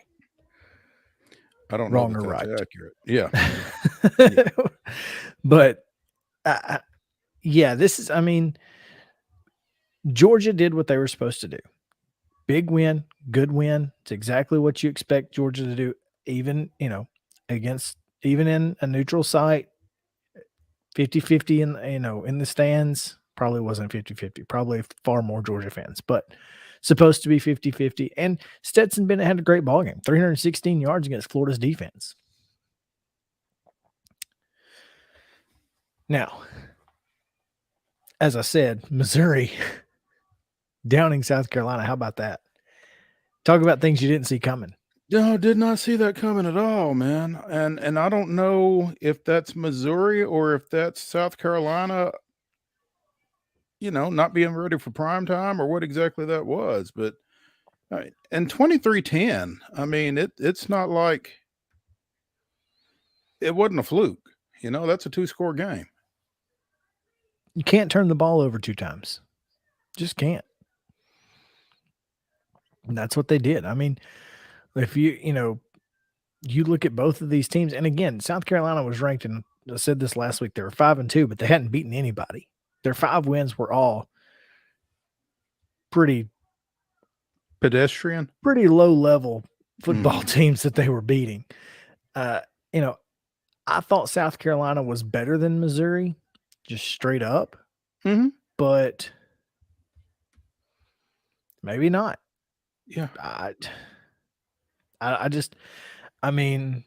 I don't know. Wrong know or right. Accurate. Yeah. But this is, I mean, Georgia did what they were supposed to do. Big win, good win. It's exactly what you expect Georgia to do, even, even in a neutral site, 50-50 in the stands. Probably wasn't 50-50, probably far more Georgia fans, but supposed to be 50-50. And Stetson Bennett had a great ball game, 316 yards against Florida's defense. Now, as I said, Missouri downing South Carolina. How about that? Talk about things you didn't see coming. No, did not see that coming at all, man. And I don't know if that's Missouri or if that's South Carolina, not being ready for prime time or what exactly that was. But and 23-10, I mean, it's not like it wasn't a fluke. That's a 2-score game. You can't turn the ball over 2 times. Just can't. And that's what they did. I mean, if you look at both of these teams, and again, South Carolina was ranked, and I said this last week, they were 5-2, but they hadn't beaten anybody. Their 5 wins were all pretty pedestrian, pretty low level football teams that they were beating. I thought South Carolina was better than Missouri, just straight up, but maybe not. Yeah. I mean,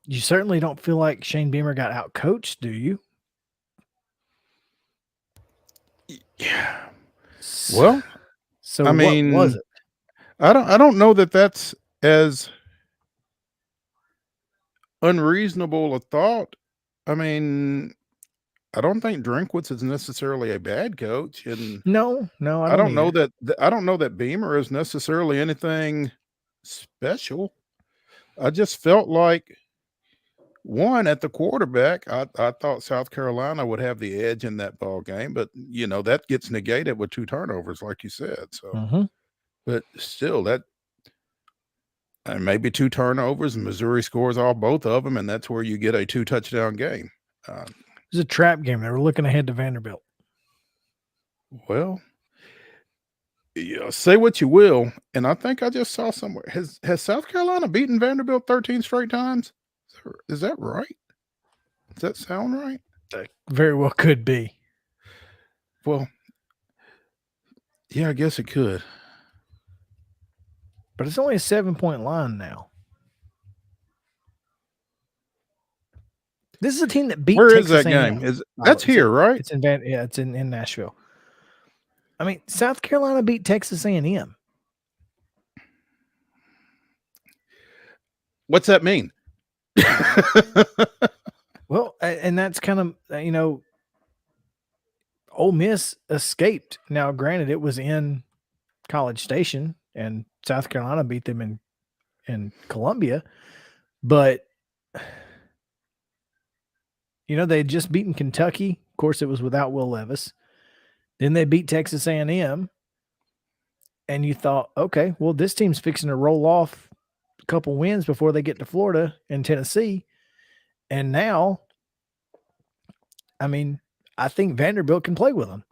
you certainly don't feel like Shane Beamer got out coached, do you? Yeah. Well, so I mean, what was it? I don't know that that's as unreasonable a thought. I mean, I don't think Drinkwitz is necessarily a bad coach, and no, I don't know that Beamer is necessarily anything special. I just felt like, one, at the quarterback, I thought South Carolina would have the edge in that ball game, but that gets negated with 2 turnovers, like you said. So, but still, that maybe 2 turnovers, and Missouri scores both of them, and that's where you get a 2-touchdown game. It was a trap game. They were looking ahead to Vanderbilt. Well, say what you will, and I think I just saw somewhere, has South Carolina beaten Vanderbilt 13 straight times? Is that right? Does that sound right? That very well could be. Well, yeah, I guess it could. But it's only a 7-point line now. This is a team that beat Where Texas is that A&M. game? That's here, right? It's in Nashville. I mean, South Carolina beat Texas A&M. What's that mean? Well, and that's kind of, Ole Miss escaped. Now, granted, it was in College Station, and South Carolina beat them in Columbia, but You know, they had just beaten Kentucky. Of course, it was without Will Levis. Then they beat Texas A&M. And you thought, okay, well, this team's fixing to roll off a couple wins before they get to Florida and Tennessee. And now, I mean, I think Vanderbilt can play with them.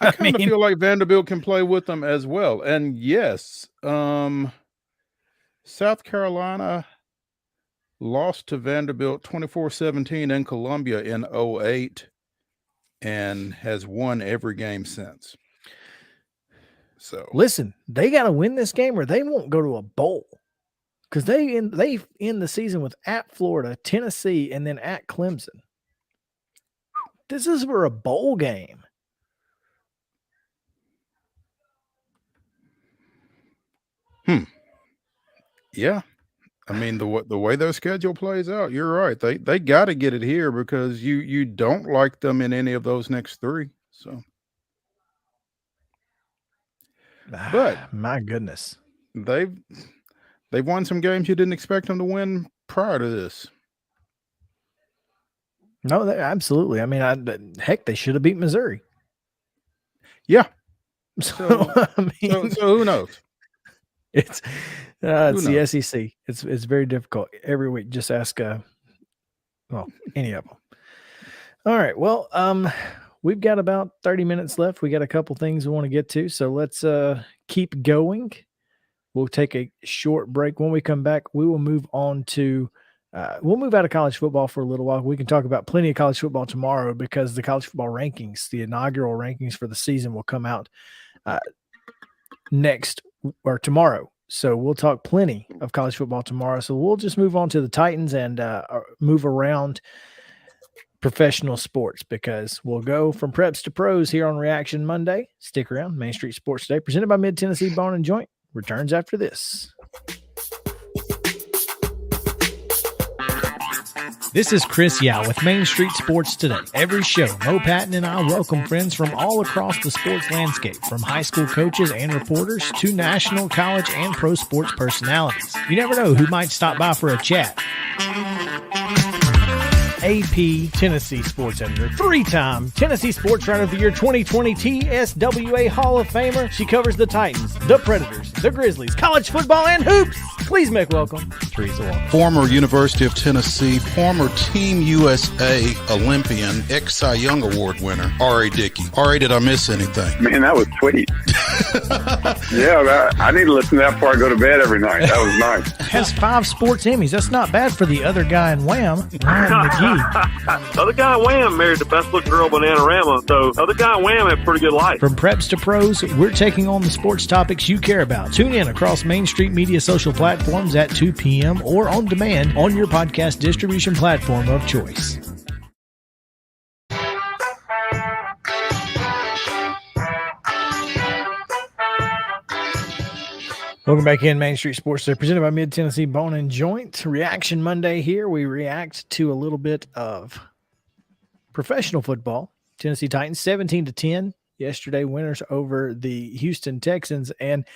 I kind of feel like Vanderbilt can play with them as well. And yes, South Carolina lost to Vanderbilt 24-17 in Columbia in 2008 and has won every game since. So listen, they got to win this game or they won't go to a bowl, because they end the season with at Florida, Tennessee, and then at Clemson. This is for a bowl game. Yeah. I mean, the way their schedule plays out, you're right. They got to get it here because you don't like them in any of those next three. So, but my goodness, they've won some games you didn't expect them to win prior to this. No, absolutely. I mean, heck, they should have beat Missouri. Yeah. So I mean, so who knows? It's the SEC. It's very difficult every week. Just ask any of them. All right. Well, we've got about 30 minutes left. We got a couple things we want to get to, so let's keep going. We'll take a short break. When we come back, we will move on to we'll move out of college football for a little while. We can talk about plenty of college football tomorrow because the college football rankings, the inaugural rankings for the season, will come out next or tomorrow. So we'll talk plenty of college football tomorrow. So we'll just move on to the Titans and move around professional sports, because we'll go from preps to pros here on Reaction Monday. Stick around. Main Street Sports Today, presented by Mid-Tennessee Bone and Joint, returns after this. This is Chris Yao with Main Street Sports Today. Every show, Mo Patton and I welcome friends from all across the sports landscape, from high school coaches and reporters to national, college, and pro sports personalities. You never know who might stop by for a chat. AP Tennessee Sports Editor, three-time Tennessee Sports Writer of the Year 2020 TSWA Hall of Famer. She covers the Titans, the Predators, the Grizzlies, college football, and hoops. Please make welcome Teresa Walker. Former University of Tennessee, former Team USA Olympian, ex-Cy Young Award winner, R.A. Dickey. R.A., did I miss anything? Man, that was sweet. Yeah, I need to listen to that before I go to bed every night. That was nice. Has 5 sports Emmys. That's not bad for the other guy in Wham, Ryan McGee. The other guy in Wham married the best looking girl Bananarama, so the other guy in Wham had a pretty good life. From preps to pros, we're taking on the sports topics you care about. Tune in across Main Street Media social platforms at 2 p.m. or on demand on your podcast distribution platform of choice. Welcome back in Main Street Sports Today, presented by Mid-Tennessee Bone and Joint. Reaction Monday here. We react to a little bit of professional football. Tennessee Titans 17-10 yesterday, winners over the Houston Texans. And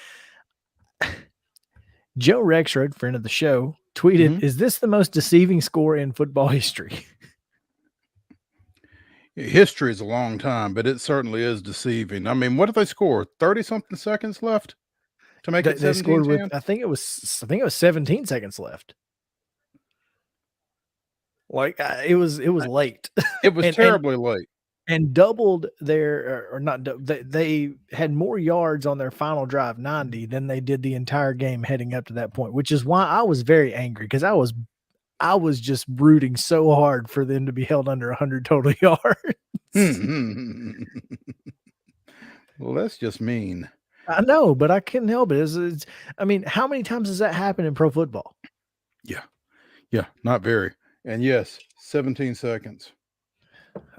Joe Rexrod, friend of the show, tweeted, "Is this the most deceiving score in football history?" History is a long time, but it certainly is deceiving. I mean, what did they score? 30-something seconds left to make it 17-10? They scored with, I think it was 17 seconds left. Like it was late. It was terribly late. And doubled their, or not, they had more yards on their final drive, 90, than they did the entire game heading up to that point, which is why I was very angry, because I was just rooting so hard for them to be held under 100 total yards. Well, that's just mean. I know, but I couldn't help it. I mean, how many times does that happen in pro football? Yeah, not very. And yes, 17 seconds.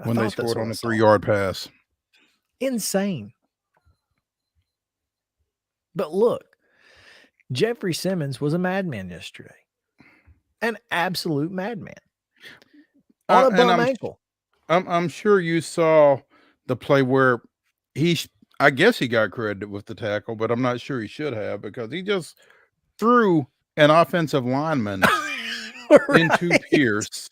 When they scored on a 3-yard pass. Insane. But look, Jeffrey Simmons was a madman yesterday. An absolute madman. On a bum ankle. I'm sure you saw the play where I guess he got credited with the tackle, but I'm not sure he should have, because he just threw an offensive lineman into Pierce.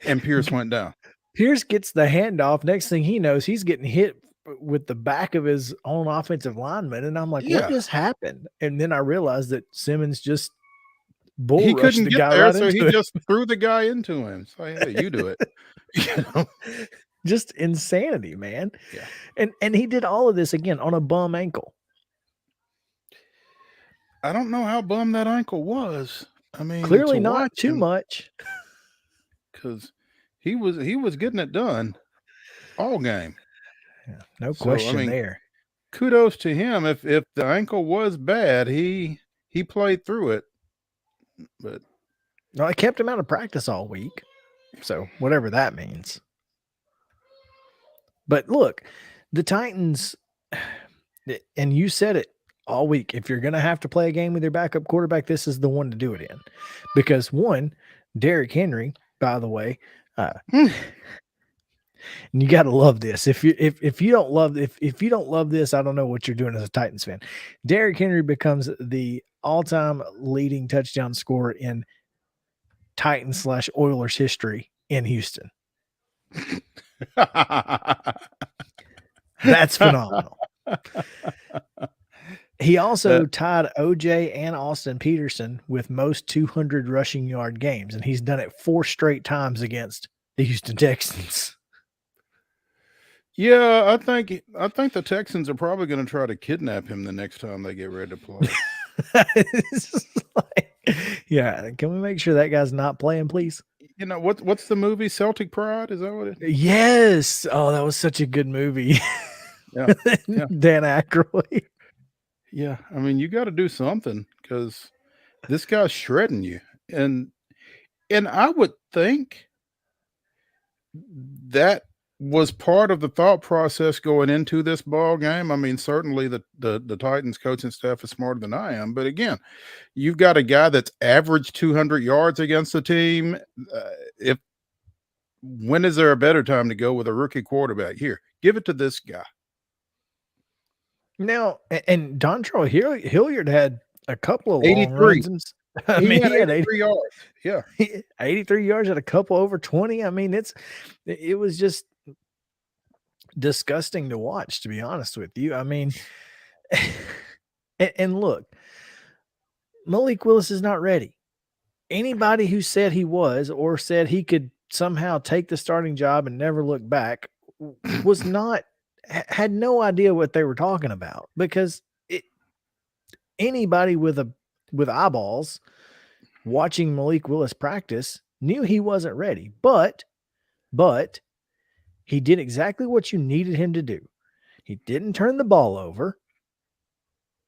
And Pierce went down. Pierce gets the handoff. Next thing he knows, he's getting hit with the back of his own offensive lineman. And I'm like, what just happened? And then I realized that Simmons just he couldn't get there, right so he just threw the guy into him. So hey, you do it. You know? Just insanity, man. Yeah. And he did all of this again on a bum ankle. I don't know how bum that ankle was. I mean, clearly not too much. Because he was getting it done all game. Yeah, no question there. Kudos to him. If the ankle was bad, he played through it. But no, I kept him out of practice all week. So whatever that means. But look, the Titans, and you said it all week, if you're going to have to play a game with your backup quarterback, this is the one to do it in. Because one, Derrick Henry, by the way, and you got to love this. If you don't love this, I don't know what you're doing as a Titans fan. Derrick Henry becomes the all-time leading touchdown scorer in Titans/Oilers history in Houston. That's phenomenal. He also tied OJ and Austin Peterson with most 200 rushing yard games, and he's done it 4 straight times against the Houston Texans. Yeah, I think the Texans are probably going to try to kidnap him the next time they get ready to play. Yeah, can we make sure that guy's not playing, please? You know what's the movie Celtic Pride? Is that what it is? Yes. Oh, that was such a good movie. Yeah. Dan Aykroyd. Yeah, I mean, you got to do something because this guy's shredding you, and I would think that was part of the thought process going into this ball game. I mean, certainly the Titans coaching staff is smarter than I am, but again, you've got a guy that's averaged 200 yards against the team. When is there a better time to go with a rookie quarterback? Here, give it to this guy. Now, and Dontrell Hilliard had a couple of 83 runs. He had 83 yards. Yeah, 83 yards at a couple over 20. I mean, it was just disgusting to watch, to be honest with you. I mean, and look, Malik Willis is not ready. Anybody who said he was or said he could somehow take the starting job and never look back had no idea what they were talking about, because anybody with eyeballs watching Malik Willis practice knew he wasn't ready, but he did exactly what you needed him to do. He didn't turn the ball over,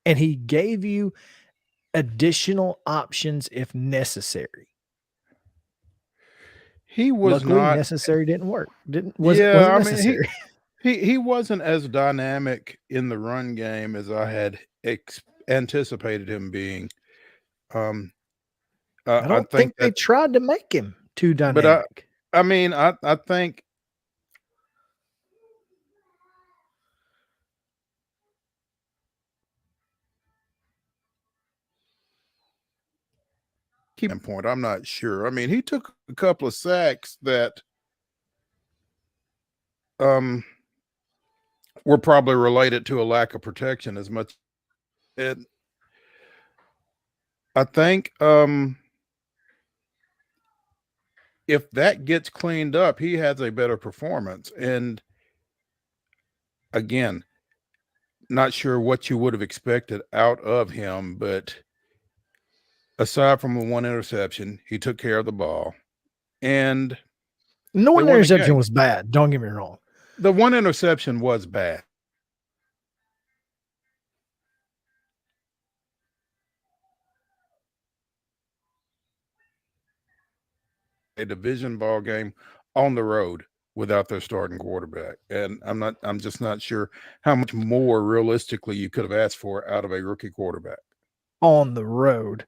and he gave you additional options if necessary. He was Luckily, not necessary. Didn't work. Wasn't necessary. He wasn't as dynamic in the run game as I had anticipated him being. I don't think they tried to make him too dynamic. But I think keeping point. I'm not sure. I mean, he took a couple of sacks that were probably related to a lack of protection as much. And I think if that gets cleaned up, he has a better performance. And again, not sure what you would have expected out of him, but aside from the one interception, he took care of the ball. And no one interception was bad. Don't get me wrong. The one interception was bad. A division ball game on the road without their starting quarterback. And I'm just not sure how much more realistically you could have asked for out of a rookie quarterback. On the road.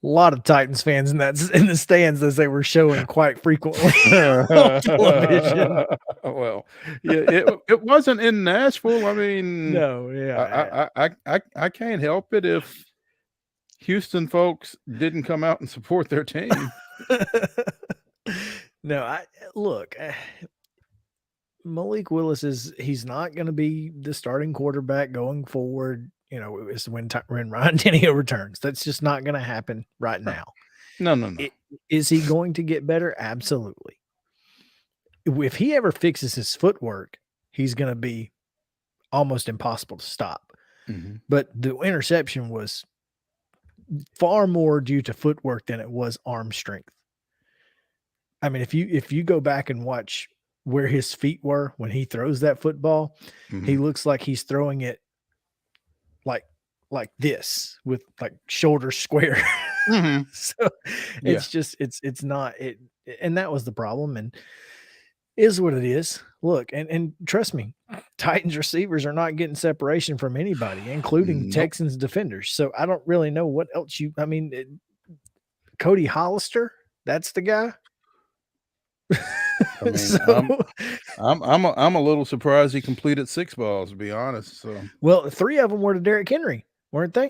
A lot of Titans fans in the stands, as they were showing quite frequently on television. Well, yeah, it wasn't in Nashville. I mean, no, yeah, I can't help it if Houston folks didn't come out and support their team. No, look. Malik Willis he's not going to be the starting quarterback going forward. You know, it's when Ryan Tannehill returns. That's just not going to happen right now. No. Is he going to get better? Absolutely. If he ever fixes his footwork, he's going to be almost impossible to stop. Mm-hmm. But the interception was far more due to footwork than it was arm strength. I mean, if you go back and watch where his feet were when he throws that football, he looks like he's throwing it like this with like shoulders square. So it's just it's not it, and that was the problem, and is what it is. Look, and trust me, Titans receivers are not getting separation from anybody, including Texans defenders. So I don't really know what else Cody Hollister, that's the guy. I mean, I'm a little surprised he completed 6 balls, to be honest. So, well, 3 of them were to Derrick Henry, weren't they?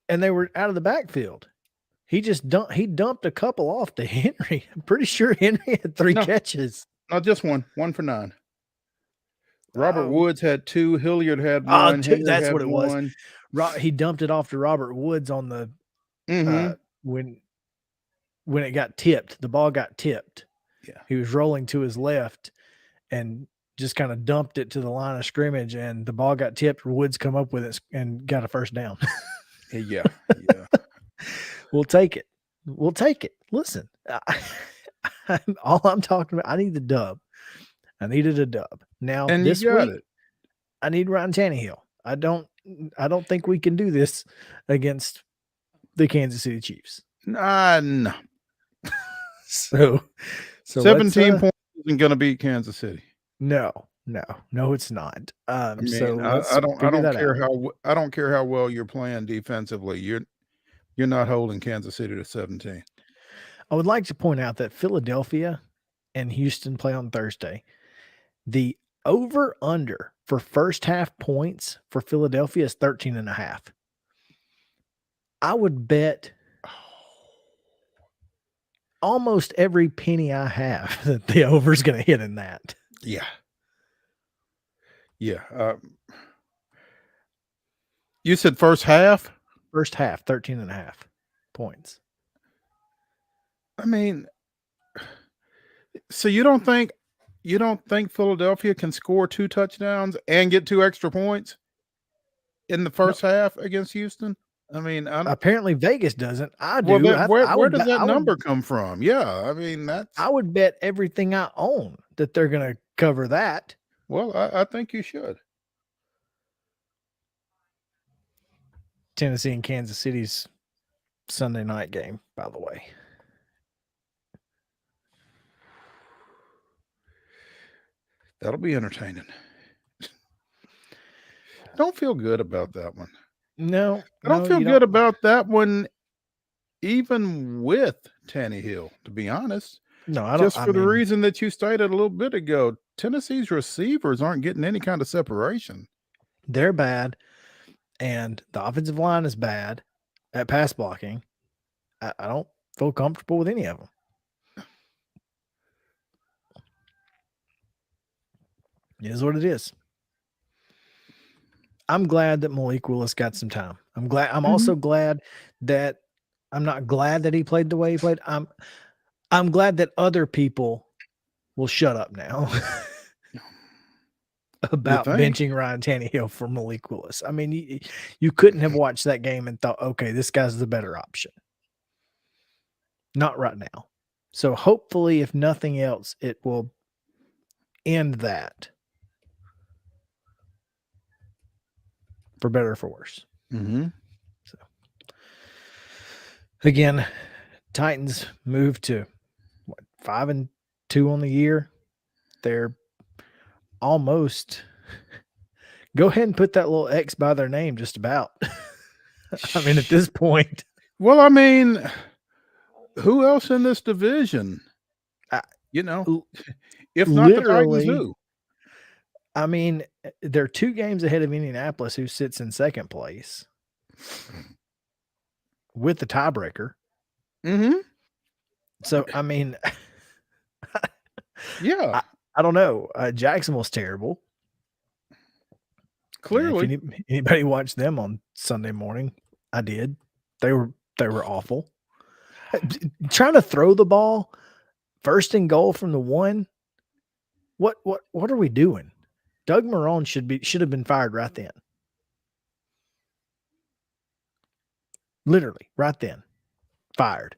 And they were out of the backfield. He dumped a couple off to Henry. I'm pretty sure Henry had 3 catches. Not just one for 9. Robert Woods had 2. Hilliard had 1. That's what it was. He dumped it off to Robert Woods on the when it got tipped. The ball got tipped. Yeah, he was rolling to his left and just kind of dumped it to the line of scrimmage, and the ball got tipped. Woods come up with it and got a first down. yeah. We'll take it. Listen, all I'm talking about, I need the dub. I needed a dub. Now, and this you got week, it. I need Ryan Tannehill. I don't think we can do this against the Kansas City Chiefs. No. So 17 points isn't going to beat Kansas City. No, it's not. I mean, so I don't care how well you're playing defensively. You're not holding Kansas City to 17. I would like to point out that Philadelphia and Houston play on Thursday. The over-under for first half points for Philadelphia is 13.5. I would bet almost every penny I have that the over is going to hit in that. Yeah. You said first half? First half, 13.5 points. I mean, so you don't think Philadelphia can score 2 touchdowns and get 2 extra points in the first half against Houston? I mean, apparently Vegas doesn't. I do. Well, where does that number come from? Yeah, I mean, I would bet everything I own that they're going to cover that. Well, I think you should. Tennessee and Kansas City's Sunday night game, by the way. That'll be entertaining. Don't feel good about that one. No, I don't feel good about that one, even with Tannehill, to be honest. No, I don't. Just for the reason that you stated a little bit ago, Tennessee's receivers aren't getting any kind of separation. They're bad, and the offensive line is bad at pass blocking. I don't feel comfortable with any of them. It is what it is. I'm glad that Malik Willis got some time. I'm also glad that I'm not glad that he played the way he played. I'm glad that other people will shut up now about benching Ryan Tannehill for Malik Willis. I mean, you couldn't have watched that game and thought, okay, this guy's the better option. Not right now. So hopefully, if nothing else, it will end that. For better or for worse. So again, Titans moved to 5-2 on the year. They're almost go ahead and put that little X by their name just about. I mean, at this point. Well, I mean, who else in this division? If not the Titans, who? I mean, they're 2 games ahead of Indianapolis, who sits in second place with the tiebreaker. So, I mean, Yeah, I don't know. Jacksonville's terrible. clearly. If anybody watched them on Sunday morning, I did. They were awful. Trying to throw the ball first and goal from the 1. What are we doing? Doug Marrone should have been fired right then. Literally, right then. Fired.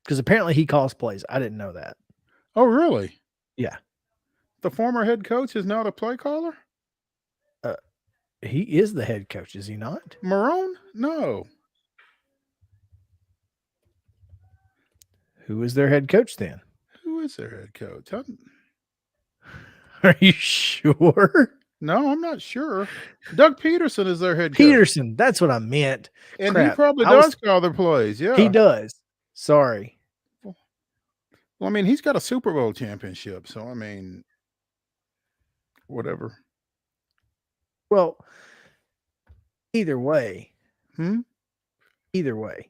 Because apparently he calls plays. I didn't know that. Oh, really? Yeah. The former head coach is now the play caller? He is the head coach, is he not? Marrone? No. Who is their head coach then? Who is their head coach? Are you sure? No, I'm not sure. Doug Peterson is their head coach. Peterson, that's what I meant. And Crap. he probably does call their plays. Yeah. He does. Sorry. Well, I mean, he's got a Super Bowl championship. So, I mean, whatever. Well, either way. Either way.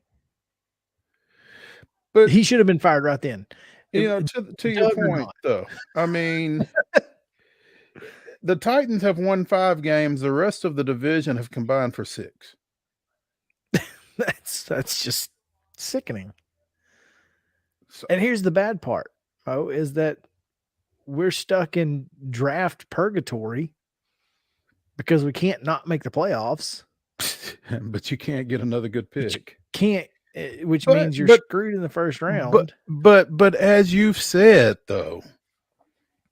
But he should have been fired right then. You know, to your point, though, I mean, the Titans have won 5 games. The rest of the division have combined for 6. That's just sickening. So, and here's the bad part, is that we're stuck in draft purgatory because we can't not make the playoffs. But you can't get another good pick. Which means you're screwed in the first round. But as you've said, though,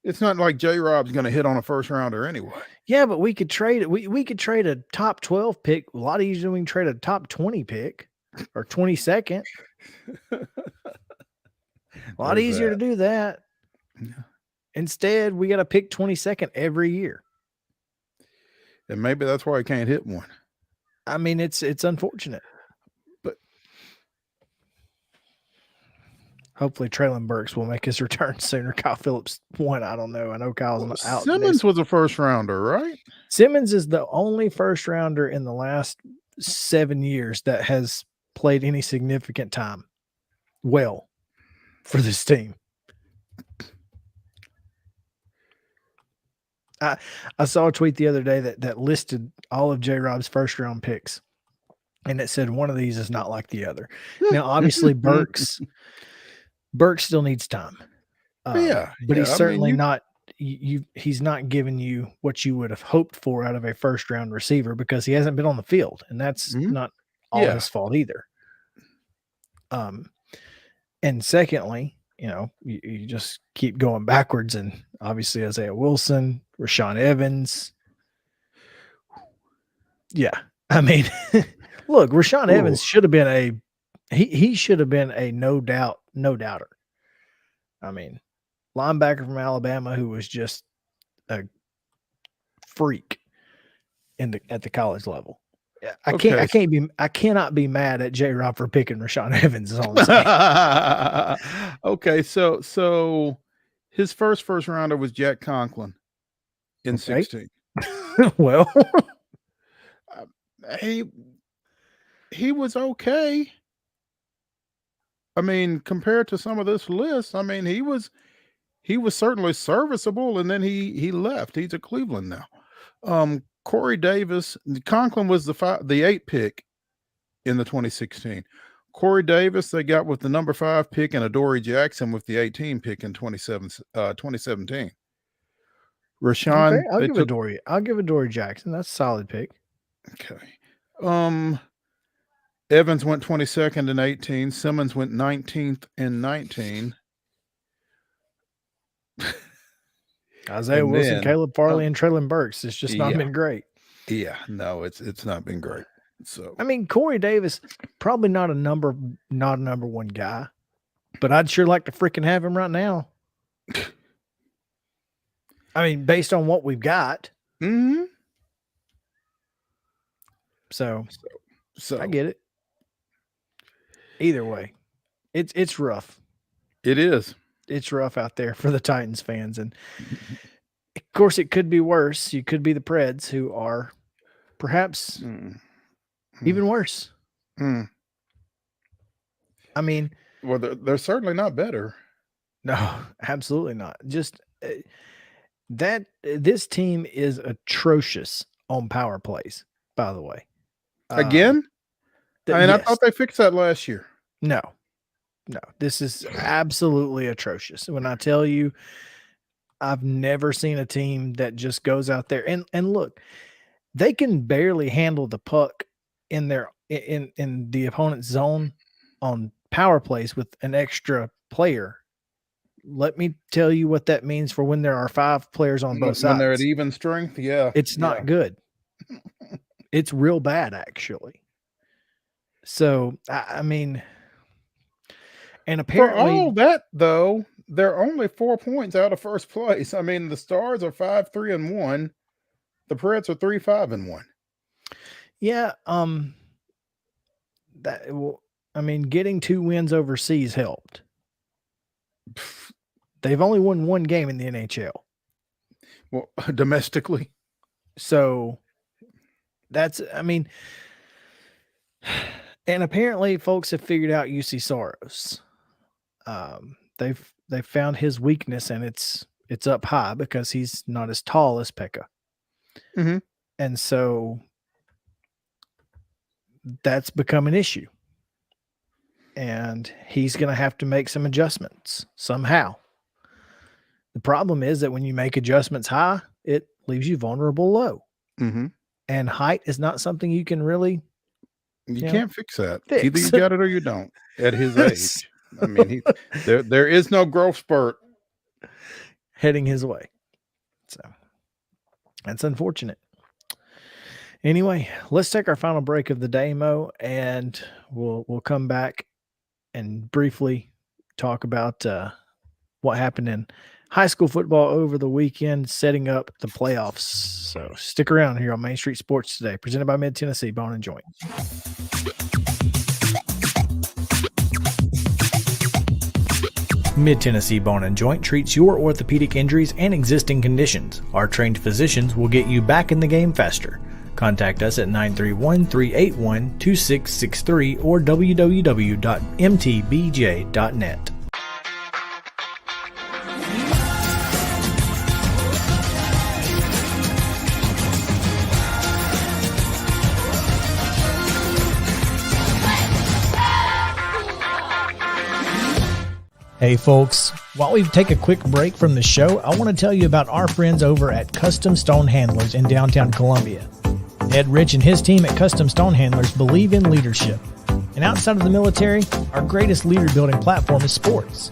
it's not like J-Rob's going to hit on a first rounder anyway. Yeah, but we could trade it. We could trade a top 12 pick. A lot easier than we can trade a top 20 pick or 22nd. A lot easier to do that. Yeah. Instead, we got to pick 22nd every year. And maybe that's why I can't hit one. I mean, it's unfortunate. But hopefully Traylon Burks will make his return sooner. Kyle Phillips won. I don't know. I know Kyle's out. Simmons was a first rounder, right? Simmons is the only first rounder in the last 7 years that has played any significant time well for this team. I saw a tweet the other day that listed all of J-Rob's first round picks, and it said one of these is not like the other. Now, obviously, Burks still needs time. But he's certainly not. He's not giving you what you would have hoped for out of a first round receiver because he hasn't been on the field, and that's not all his fault either. And secondly, you just keep going backwards, and obviously Isaiah Wilson, Rashaan Evans. Yeah. I mean, look, Rashaan Evans should have been he should have been a no doubter. I mean, linebacker from Alabama who was just a freak at the college level. I cannot be mad at J-Rob for picking Rashaan Evans. Is all I'm saying. Okay, so his first rounder was Jack Conklin in 16. Well, he was okay. I mean, compared to some of this list, I mean, he was certainly serviceable, and then he left. He's at Cleveland now. Corey Davis, Conklin was the 8 pick in the 2016. Corey Davis, they got with the number 5 pick, and Adoree Jackson with the 18 pick in 2017. Rashaan, okay, I'll give Adoree Jackson. That's a solid pick. Okay. Evans went 22nd in 18. Simmons went 19th in 19. Isaiah Wilson, Caleb Farley, and Traylon Burks. It's just not been great. Yeah, no, it's not been great. So I mean, Corey Davis, probably not a number 1 guy, but I'd sure like to freaking have him right now. I mean, based on what we've got. Mm-hmm. So So I get it. Either way, it's rough. It is. It's rough out there for the Titans fans. And of course it could be worse. You could be the Preds, who are perhaps even worse. I mean, well, they're certainly not better. No, absolutely not. Just this team is atrocious on power plays, by the way. Again? I Yes. thought they fixed that last year. No, this is absolutely atrocious. When I tell you, I've never seen a team that just goes out there and look, they can barely handle the puck in the opponent's zone on power plays with an extra player. Let me tell you what that means for when there are 5 players on both sides. When they're at even strength, yeah. It's not good. It's real bad, actually. So, I mean, and apparently for all that, though, they're only 4 points out of first place. I mean, the Stars are 5-3-1. The Preds are 3-5-1. Yeah, getting 2 wins overseas helped. They've only won 1 game in the NHL. Well, domestically. So that's, and apparently folks have figured out UC Soros. They've found his weakness, and it's up high because he's not as tall as Pekka. Mm-hmm. And so that's become an issue. And he's going to have to make some adjustments somehow. The problem is that when you make adjustments high, it leaves you vulnerable low. Mm-hmm. And height is not something you can really. You can't fix that. Fix. Either you got it or you don't at his age. I mean, there is no growth spurt heading his way. So that's unfortunate. Anyway, let's take our final break of the day, Mo, and we'll come back and briefly talk about what happened in high school football over the weekend, setting up the playoffs. So stick around here on Main Street Sports Today, presented by Mid-Tennessee Bone and Joint. Mid-Tennessee Bone and Joint treats your orthopedic injuries and existing conditions. Our trained physicians will get you back in the game faster. Contact us at 931-381-2663 or www.mtbj.net. Hey folks, while we take a quick break from the show, I want to tell you about our friends over at Custom Stone Handlers in downtown Columbia. Ed Rich and his team at Custom Stone Handlers believe in leadership. And outside of the military, our greatest leader building platform is sports.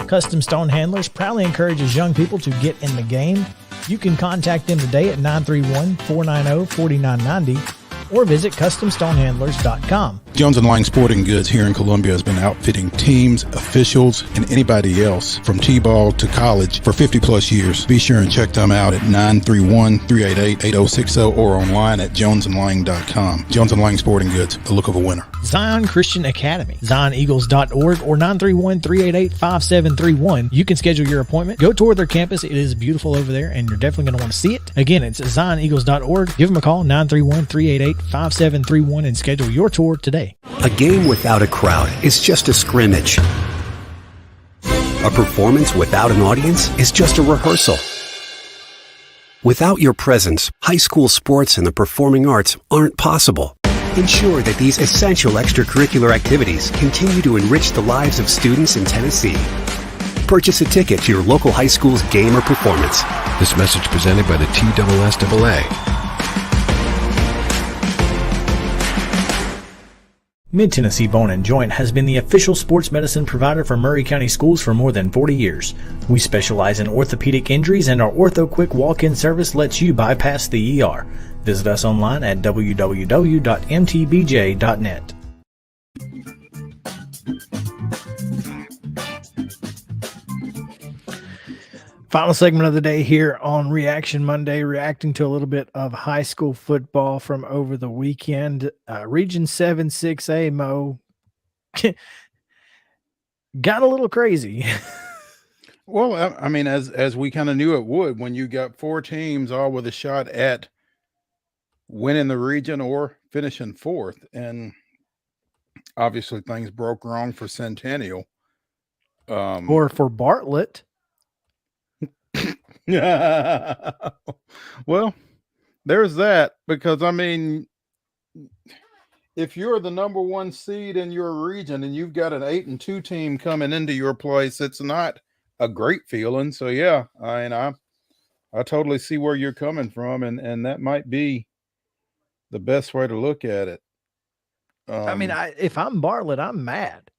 Custom Stone Handlers proudly encourages young people to get in the game. You can contact them today at 931-490-4990 or visit CustomStonehandlers.com. Jones & Lang Sporting Goods here in Columbia has been outfitting teams, officials, and anybody else from T-ball to college for 50-plus years. Be sure and check them out at 931-388-8060 or online at jonesandlang.com. Jones & Lang Sporting Goods, the look of a winner. Zion Christian Academy, ZionEagles.org or 931-388-5731. You can schedule your appointment. Go tour their campus. It is beautiful over there, and you're definitely going to want to see it. Again, it's ZionEagles.org. Give them a call, 931-388-5731, and schedule your tour today. A game without a crowd is just a scrimmage. A performance without an audience is just a rehearsal. Without your presence, high school sports and the performing arts aren't possible. Ensure that these essential extracurricular activities continue to enrich the lives of students in Tennessee. Purchase a ticket to your local high school's game or performance. This message presented by the TSSAA. Mid-Tennessee Bone and Joint has been the official sports medicine provider for Murray County Schools for more than 40 years. We specialize in orthopedic injuries, and our Ortho Quick walk-in service lets you bypass the ER. Visit us online at www.mtbj.net. Final segment of the day here on Reaction Monday, reacting to a little bit of high school football from over the weekend. Region 7 6A, Mo, got a little crazy. Well, I mean, as we kind of knew it would, when you got 4 teams all with a shot at winning the region or finishing 4th. And obviously things broke wrong for Centennial. Or for Bartlett. Well, there's that, because I mean, if you're the number 1 seed in your region and you've got an 8-2 team coming into your place, it's not a great feeling. So yeah, I totally see where you're coming from, and that might be the best way to look at it. I mean, if I'm Bartlett, I'm mad.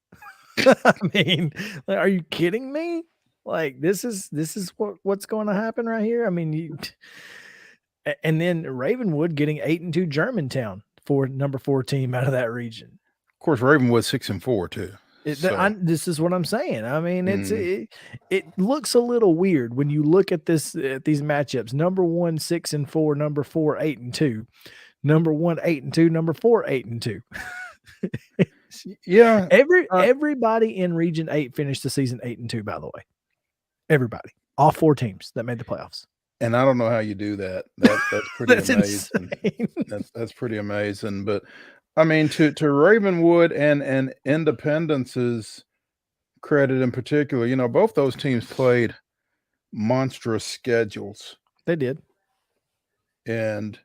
I mean, like, are you kidding me? Like, this is what's going to happen right here. I mean, and then Ravenwood getting 8-2 Germantown for number 4 team out of that region. Of course, Ravenwood 6-4 too. This is what I'm saying. I mean, it looks a little weird when you look at these matchups. Number 1 6-4, number 4 8-2, number 1 8-2, number 4 8-2. Yeah, everybody in Region 8 finished the season 8-2. By the way, everybody, all 4 teams that made the playoffs. And I don't know how you do that. That's pretty amazing. That's pretty amazing. But I mean, to Ravenwood and Independence's credit in particular, you know, both those teams played monstrous schedules. They did. And,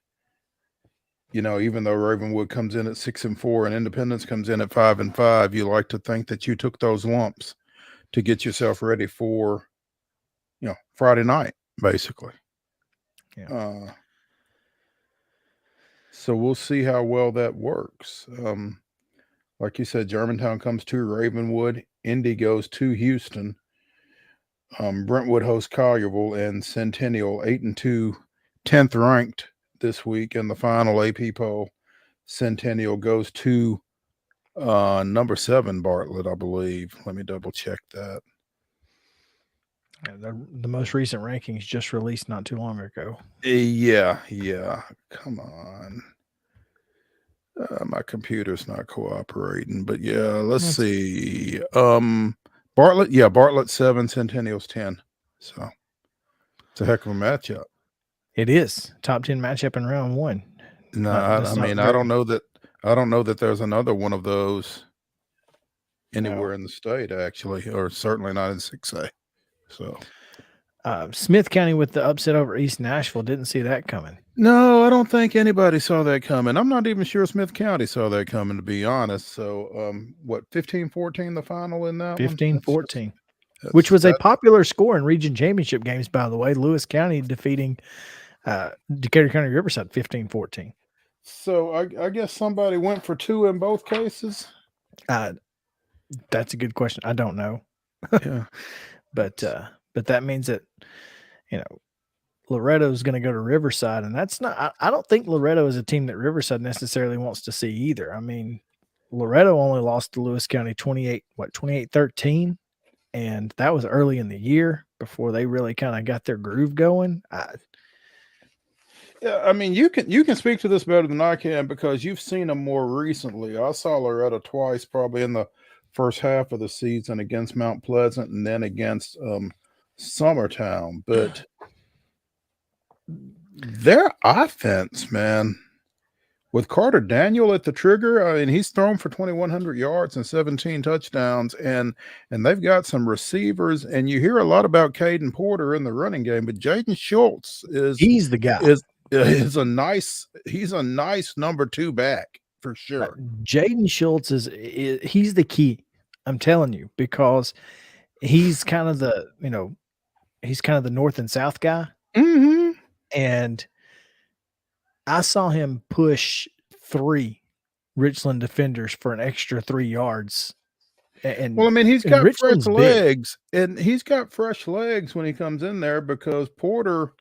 you know, even though Ravenwood comes in at 6-4 and Independence comes in at 5-5, you like to think that you took those lumps to get yourself ready for, you know, Friday night, basically. Yeah. So we'll see how well that works. Like you said, Germantown comes to Ravenwood. Indy goes to Houston. Brentwood hosts Collierville, and Centennial 8-2, 10th ranked this week in the final AP poll. Centennial goes to number 7 Bartlett, I believe. Let me double check that. The most recent rankings just released not too long ago. Yeah. Come on. My computer's not cooperating, but yeah, let's see. Bartlett 7, Centennial's 10. So it's a heck of a matchup. It is top 10 matchup in round 1. No, I mean, I don't know that there's another one of those anywhere in the state, actually, or certainly not in 6A. So Smith County with the upset over East Nashville, didn't see that coming. No, I don't think anybody saw that coming. I'm not even sure Smith County saw that coming, to be honest. So what, 15-14 the final in that 15-14, which was a popular score in region championship games, by the way. Lewis County defeating Decatur County Riverside 15-14. So I guess somebody went for 2 in both cases. That's a good question. I don't know. Yeah. But that means that, you know, Loretto is going to go to Riverside, and that's not. I don't think Loretto is a team that Riverside necessarily wants to see either. I mean, Loretto only lost to Lewis County 28-13, and that was early in the year before they really kind of got their groove going. Yeah, I mean, you can speak to this better than I can because you've seen them more recently. I saw Loretto twice, probably in the first half of the season against Mount Pleasant and then against Summertown. But their offense, man, with Carter Daniel at the trigger, I mean, he's thrown for 2,100 yards and 17 touchdowns, and they've got some receivers. And you hear a lot about Caden Porter in the running game, but Jaden Schultz he's the guy. He's a nice number 2 back for sure. Jaden Schultz he's the key. I'm telling you, because he's kind of the north and south guy. Mm-hmm. And I saw him push 3 Richland defenders for an extra 3 yards. And well, I mean, he's got Richland's fresh legs, and he's got fresh legs when he comes in there because Porter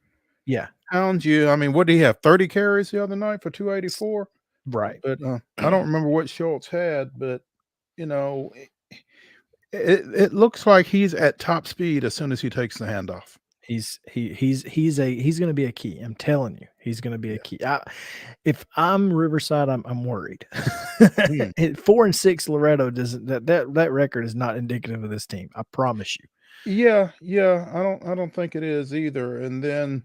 hounds you. I mean, what did he have? 30 carries the other night for 284? Right. But I don't remember what Schultz had, but you know, it looks like he's at top speed as soon as he takes the handoff. He's going to be a key. I'm telling you, he's going to be a key. If I'm Riverside, I'm worried. 4-6 Loretto doesn't that record is not indicative of this team. I promise you. Yeah. I don't think it is either. And then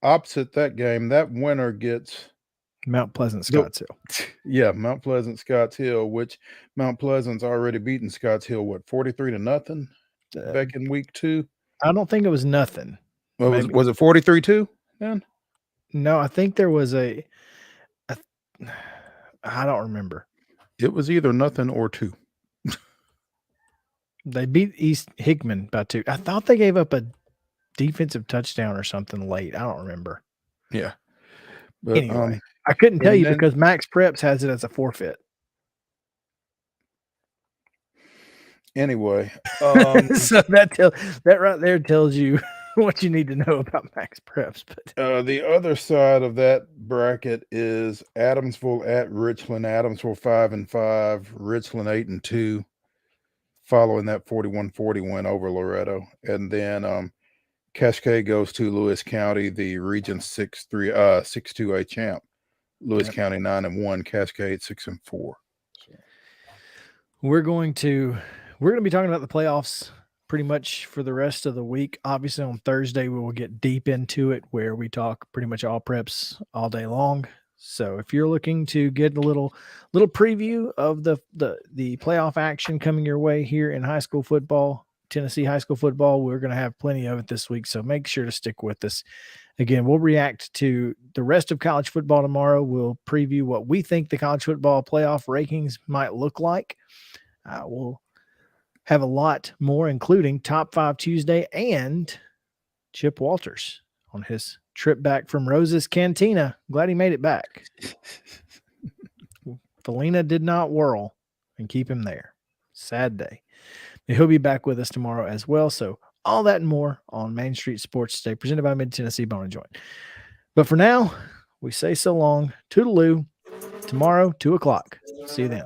opposite that game, that winner gets Mount Pleasant, Scotts Hill. Yeah, Mount Pleasant, Scotts Hill, which Mount Pleasant's already beaten Scotts Hill, what, 43-0 back in week 2? I don't think it was nothing. Well, was it 43-2 then? No, I think there was I don't remember. It was either nothing or 2. They beat East Hickman by 2. I thought they gave up a defensive touchdown or something late. I don't remember. Yeah. But, anyway, I couldn't tell you because Max Preps has it as a forfeit. Anyway, so that right there tells you what you need to know about Max Preps. But the other side of that bracket is Adamsville at Richland. Adamsville 5-5, Richland 8-2, following that 41-40 win over Loretto, and then Cascade goes to Lewis County, the Region 6-2A champ. Lewis County 9-1, Cascade 6-4. So. We're going to be talking about the playoffs pretty much for the rest of the week. Obviously, on Thursday we will get deep into it, where we talk pretty much all preps all day long. So if you're looking to get a little preview of the playoff action coming your way here in high school football, Tennessee high school football, we're going to have plenty of it this week, so make sure to stick with us. Again, we'll react to the rest of college football tomorrow. We'll preview what we think the college football playoff rankings might look like. We'll have a lot more, including Top 5 Tuesday and Chip Walters on his trip back from Rose's Cantina. Glad he made it back. Felina did not whirl and keep him there. Sad day. He'll be back with us tomorrow as well. So all that and more on Main Street Sports Today, presented by Mid-Tennessee Bone and Joint. But for now, we say so long. Toodaloo. Tomorrow, 2:00. See you then.